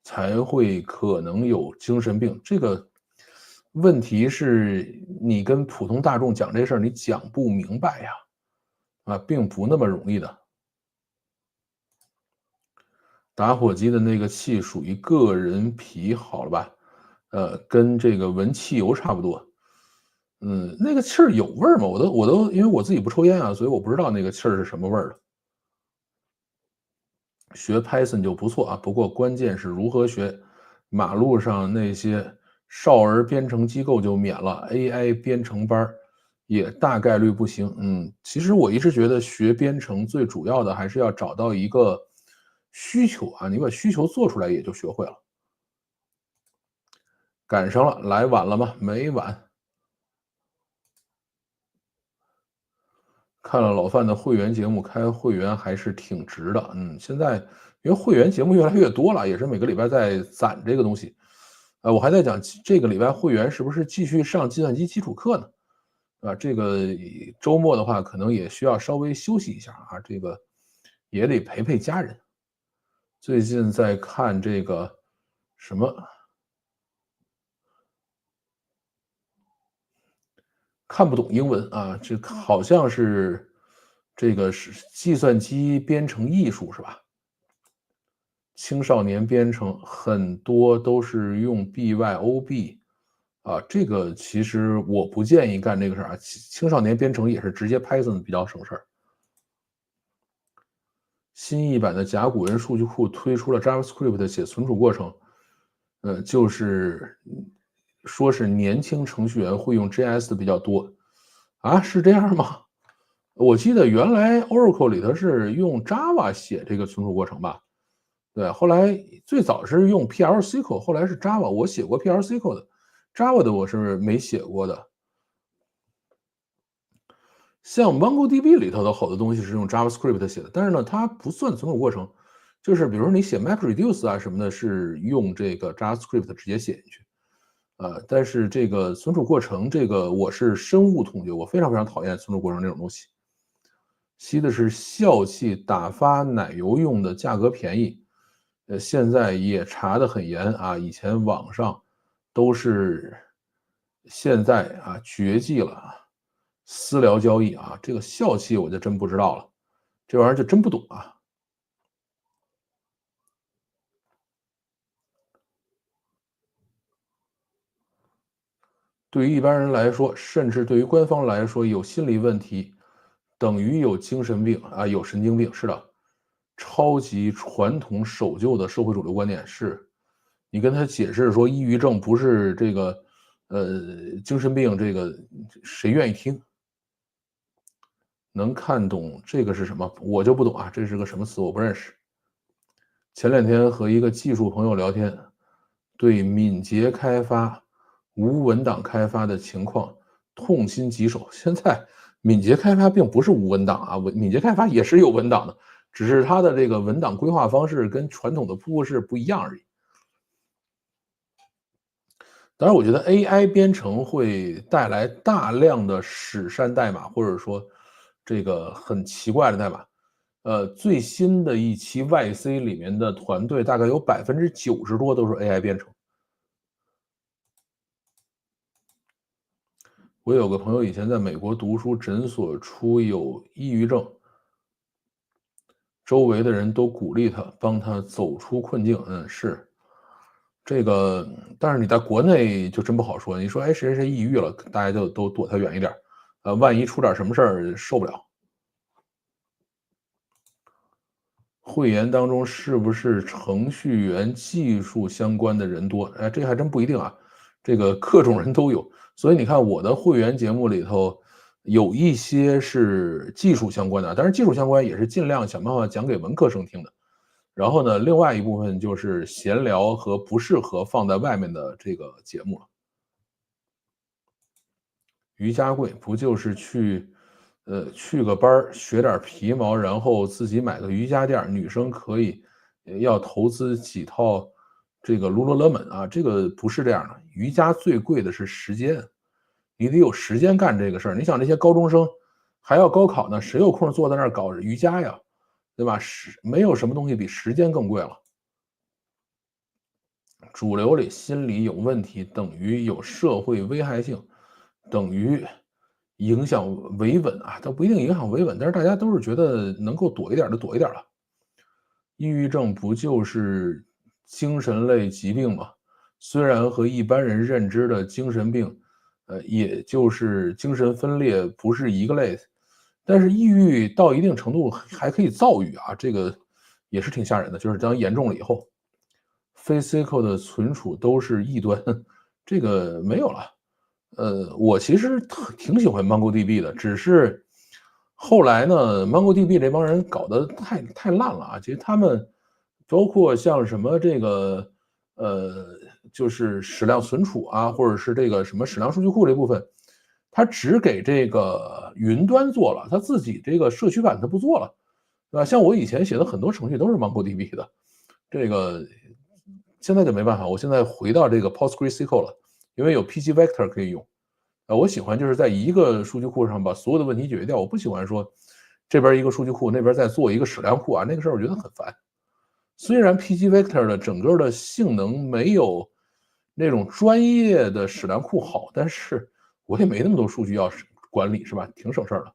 A: 才会可能有精神病。这个问题是你跟普通大众讲这事儿，你讲不明白呀，并不那么容易的。打火机的那个气属于个人癖好了吧？跟这个闻汽油差不多。那个气儿有味儿吗？我都因为我自己不抽烟啊，所以我不知道那个气儿是什么味儿的。学 Python 就不错啊，不过关键是如何学。马路上那些少儿编程机构就免了，AI 编程班儿也大概率不行。其实我一直觉得学编程最主要的还是要找到一个需求啊，你把需求做出来也就学会了。赶上了，来晚了吗？没晚。看了老范的会员节目，开会员还是挺值的。现在因为会员节目越来越多了，也是每个礼拜在攒这个东西。我还在讲这个礼拜会员是不是继续上计算机基础课呢？这个周末的话，可能也需要稍微休息一下啊，这个也得陪陪家人。最近在看这个什么看不懂英文啊，这好像是这个是计算机编程艺术是吧？青少年编程很多都是用 BYOB 啊，这个其实我不建议干这个事儿啊，青少年编程也是直接 Python 比较省事儿。新一版的甲骨文数据库推出了 JavaScript 写存储过程，就是说是年轻程序员会用 JS 的比较多，啊，是这样吗？我记得原来 Oracle 里头是用 Java 写这个存储过程吧？对，后来最早是用 PL/SQL，后来是 Java，我写过 PL/SQL 的，Java 的我是没写过的。像 MongoDB 里头的好多东西是用 JavaScript 写的，但是呢，它不算存储过程，就是比如说你写 MapReduce 啊什么的，是用这个 JavaScript 直接写进去。但是这个存储过程，这个我是深恶痛绝，我非常非常讨厌存储过程这种东西。吸的是笑气打发奶油用的，价格便宜。现在也查得很严啊，以前网上都是，现在啊绝迹了啊，私聊交易啊，这个笑气我就真不知道了，这玩意儿就真不懂啊。对于一般人来说，甚至对于官方来说，有心理问题等于有精神病啊，有神经病。是的，超级传统守旧的社会主流观念是，你跟他解释说抑郁症不是这个精神病，这个谁愿意听？能看懂这个是什么？我就不懂啊，这是个什么词？我不认识。前两天和一个技术朋友聊天，对敏捷开发、无文档开发的情况痛心疾首。现在敏捷开发并不是无文档啊，敏捷开发也是有文档的，只是它的这个文档规划方式跟传统的铺布式不一样而已。当然，我觉得 AI 编程会带来大量的史山代码，或者说这个很奇怪的代码。最新的一期 YC 里面的团队大概有90%多都是 AI 编程。我有个朋友以前在美国读书，诊所出有抑郁症，周围的人都鼓励他，帮他走出困境。是这个，但是你在国内就真不好说。你说，哎，谁谁谁抑郁了，大家就都躲他远一点万一出点什么事儿受不了。会员当中是不是程序员、技术相关的人多？哎，这还真不一定啊，这个各种人都有。所以你看我的会员节目里头，有一些是技术相关的，但是技术相关也是尽量想办法讲给文科生听的。然后呢，另外一部分就是闲聊和不适合放在外面的这个节目了。瑜伽柜不就是去个班儿学点皮毛，然后自己买个瑜伽垫女生可以要投资几套这个 Lululemon 啊，这个不是这样的。瑜伽最贵的是时间，你得有时间干这个事儿。你想这些高中生还要高考呢，谁有空坐在那儿搞瑜伽呀？对吧？没有什么东西比时间更贵了。主流里心理有问题等于有社会危害性，等于影响维稳啊，它不一定影响维稳，但是大家都是觉得能够躲一点的躲一点了。抑郁症不就是精神类疾病吗？虽然和一般人认知的精神病，也就是精神分裂不是一个类，但是抑郁到一定程度还可以躁郁啊，这个也是挺吓人的，就是当严重了以后。Physical 的存储都是异端，这个没有了。我其实挺喜欢 MongoDB 的，只是后来呢，MongoDB 这帮人搞得太烂了啊！其实他们包括像什么这个就是矢量存储啊，或者是这个什么矢量数据库这部分，他只给这个云端做了，他自己这个社区版他不做了，对吧？像我以前写的很多程序都是 MongoDB 的，这个现在就没办法，我现在回到这个 PostgreSQL 了，因为有 pgvector 可以用。我喜欢就是在一个数据库上把所有的问题解决掉，我不喜欢说这边一个数据库，那边再做一个矢量库啊，那个事儿我觉得很烦。虽然 pgvector 的整个的性能没有那种专业的矢量库好，但是我也没那么多数据要管理，是吧？挺省事儿的。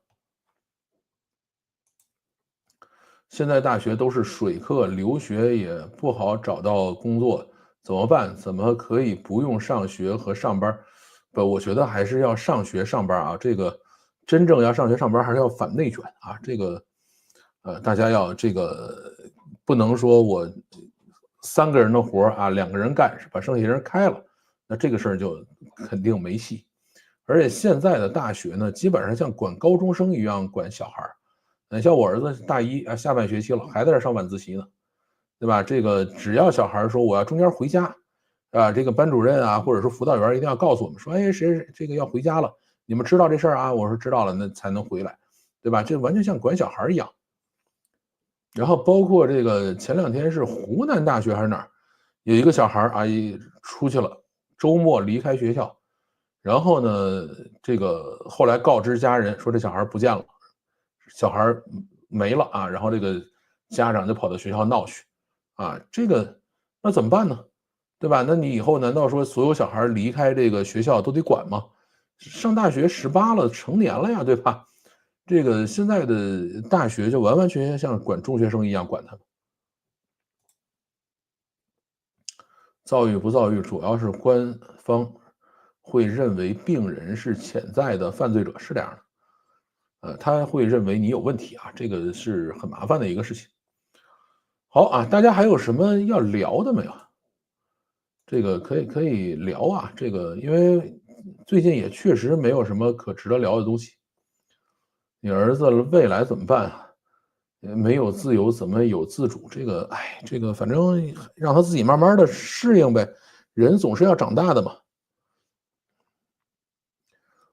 A: 现在大学都是水课，留学也不好找到工作，怎么办？怎么可以不用上学和上班儿？不，我觉得还是要上学上班儿啊。这个真正要上学上班儿，还是要反内卷啊。这个，大家要这个不能说我3个人的活儿啊，2个人干，把剩下人开了，那这个事儿就肯定没戏。而且现在的大学呢，基本上像管高中生一样管小孩儿。像我儿子大一啊，下半学期了，还在这上晚自习呢，对吧？这个只要小孩说我要中间回家，啊，这个班主任啊，或者说辅导员一定要告诉我们说，哎，谁这个要回家了，你们知道这事儿啊？我说知道了，那才能回来，对吧？这完全像管小孩一样。然后包括这个前2天是湖南大学还是哪儿，有一个小孩啊，出去了，周末离开学校，然后呢，这个后来告知家人说这小孩不见了，小孩没了啊，然后这个家长就跑到学校闹去，啊，这个那怎么办呢？对吧？那你以后难道说所有小孩离开这个学校都得管吗？上大学18了，成年了呀，对吧？这个现在的大学就完完全全像管中学生一样管他们。躁郁不躁郁，主要是官方会认为病人是潜在的犯罪者，是这样的。他会认为你有问题啊，这个是很麻烦的一个事情。好啊，大家还有什么要聊的没有？这个可以聊啊，这个因为最近也确实没有什么可值得聊的东西。你儿子未来怎么办啊？没有自由，怎么有自主？这个，哎，这个反正让他自己慢慢的适应呗。人总是要长大的嘛。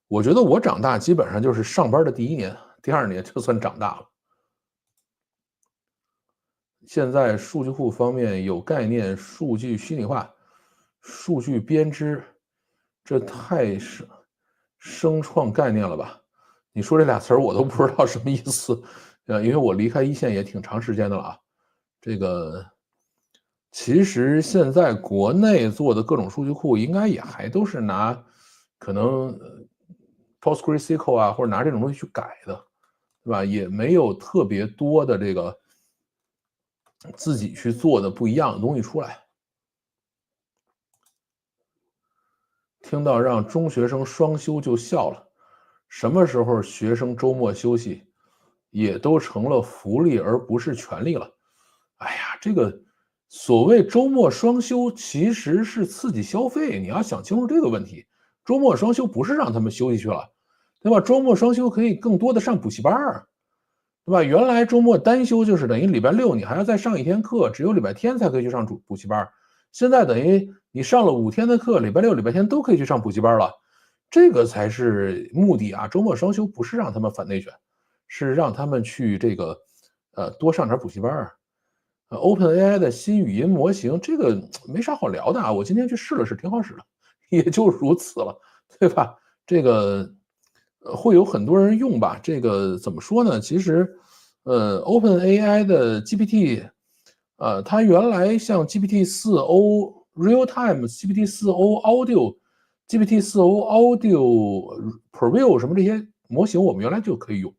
A: 我觉得我长大基本上就是上班的第1年、第2年就算长大了。现在数据库方面有概念，数据虚拟化、数据编织，这太生创概念了吧？你说这俩词儿我都不知道什么意思，因为我离开一线也挺长时间的了啊。这个其实现在国内做的各种数据库，应该也还都是拿可能PostgreSQL 啊，或者拿这种东西去改的，对吧？也没有特别多的这个自己去做的不一样的东西出来。听到让中学生双休就笑了，什么时候学生周末休息也都成了福利而不是权利了？哎呀，这个所谓周末双休其实是刺激消费，你要想清楚这个问题。周末双休不是让他们休息去了，对吧？周末双休可以更多的上补习班儿，对吧？原来周末单休就是等于礼拜六你还要再上1天课，只有礼拜天才可以去上补习班儿。现在等于你上了5天的课，礼拜六、礼拜天都可以去上补习班了，这个才是目的啊！周末双休不是让他们反内卷，是让他们去这个多上点补习班儿。OpenAI 的新语音模型，这个没啥好聊的啊，我今天去试了试，挺好使的，也就如此了，对吧？这个会有很多人用吧？这个怎么说呢？其实，OpenAI 的 GPT，它原来像 GPT-4o Realtime、GPT-4o Audio、GPT-4o Audio Preview 什么这些模型，我们原来就可以用。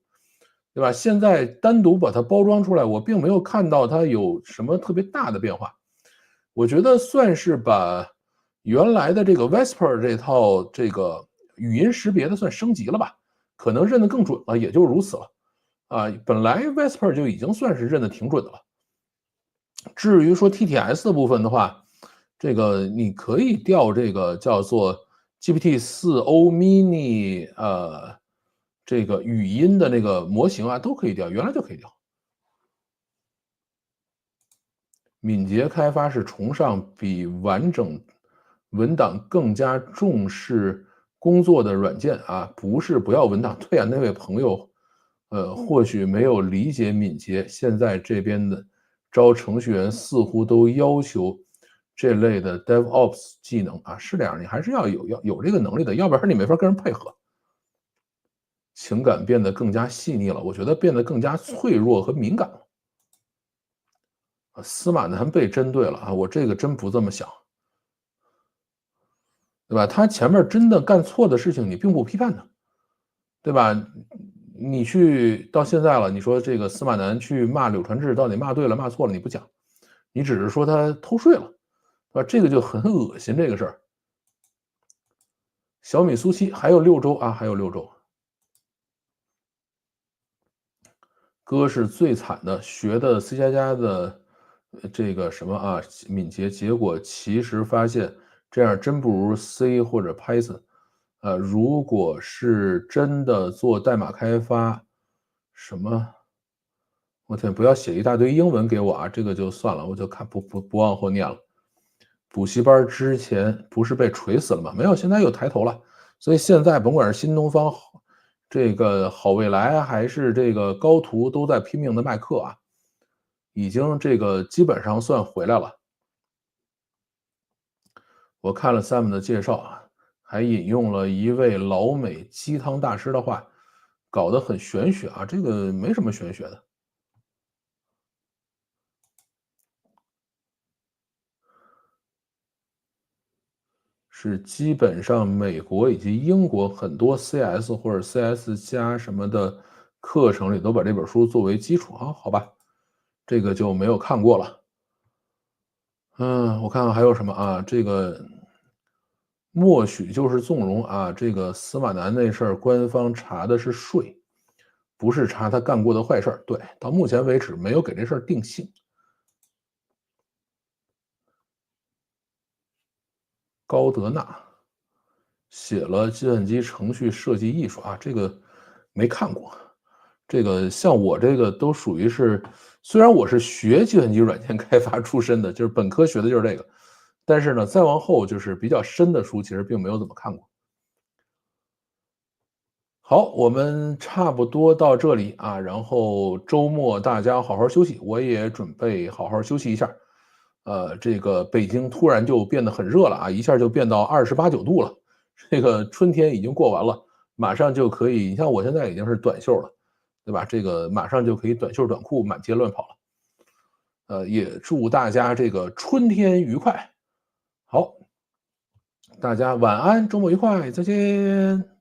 A: 对吧？现在单独把它包装出来，我并没有看到它有什么特别大的变化。我觉得算是把原来的这个 Whisper 这套这个语音识别的算升级了吧，可能认得更准了，也就如此了。本来 Whisper 就已经算是认得挺准的了。至于说 TTS 的部分的话，这个你可以调这个叫做 GPT-4o Mini，这个语音的那个模型啊，都可以调，原来就可以调。敏捷开发是崇尚比完整文档更加重视工作的软件啊，不是不要文档。对啊，那位朋友，或许没有理解敏捷。现在这边的招程序员似乎都要求这类的 DevOps 技能啊，是这样，你还是要有这个能力的，要不然你没法跟人配合。情感变得更加细腻了，我觉得变得更加脆弱和敏感了。司马南被针对了啊，我这个真不这么想。对吧？他前面真的干错的事情，你并不批判他，对吧？你去到现在了，你说这个司马南去骂柳传志，到底骂对了骂错了你不讲，你只是说他偷税了，对吧？这个就很恶心这个事儿。小米苏七还有6周啊，还有6周。哥是最惨的，学的 C 加加的这个什么啊敏捷，结果其实发现这样真不如 C 或者 Python。如果是真的做代码开发，什么？我天，不要写一大堆英文给我啊，这个就算了，我就看不往后念了。补习班之前不是被锤死了吗？没有，现在又抬头了。所以现在甭管是新东方、这个好未来还是这个高途，都在拼命的卖课啊，已经这个基本上算回来了。我看了 Sam 的介绍啊，还引用了一位老美鸡汤大师的话，搞得很玄学啊，这个没什么玄学的。是基本上美国以及英国很多 CS 或者 CS 加什么的课程里都把这本书作为基础啊，好吧，这个就没有看过了。我看看还有什么啊？这个默许就是纵容啊，这个司马南那事儿，官方查的是税，不是查他干过的坏事儿。对，到目前为止没有给这事儿定性。高德纳写了计算机程序设计艺术啊，这个没看过。这个像我这个都属于是，虽然我是学计算机软件开发出身的，就是本科学的就是这个，但是呢，再往后就是比较深的书，其实并没有怎么看过。好，我们差不多到这里啊，然后周末大家好好休息，我也准备好好休息一下。这个北京突然就变得很热了啊，一下就变到28、9度了。这个春天已经过完了，马上就可以，你像我现在已经是短袖了，对吧？这个马上就可以短袖短裤满街乱跑了。也祝大家这个春天愉快。好，大家晚安，周末愉快，再见。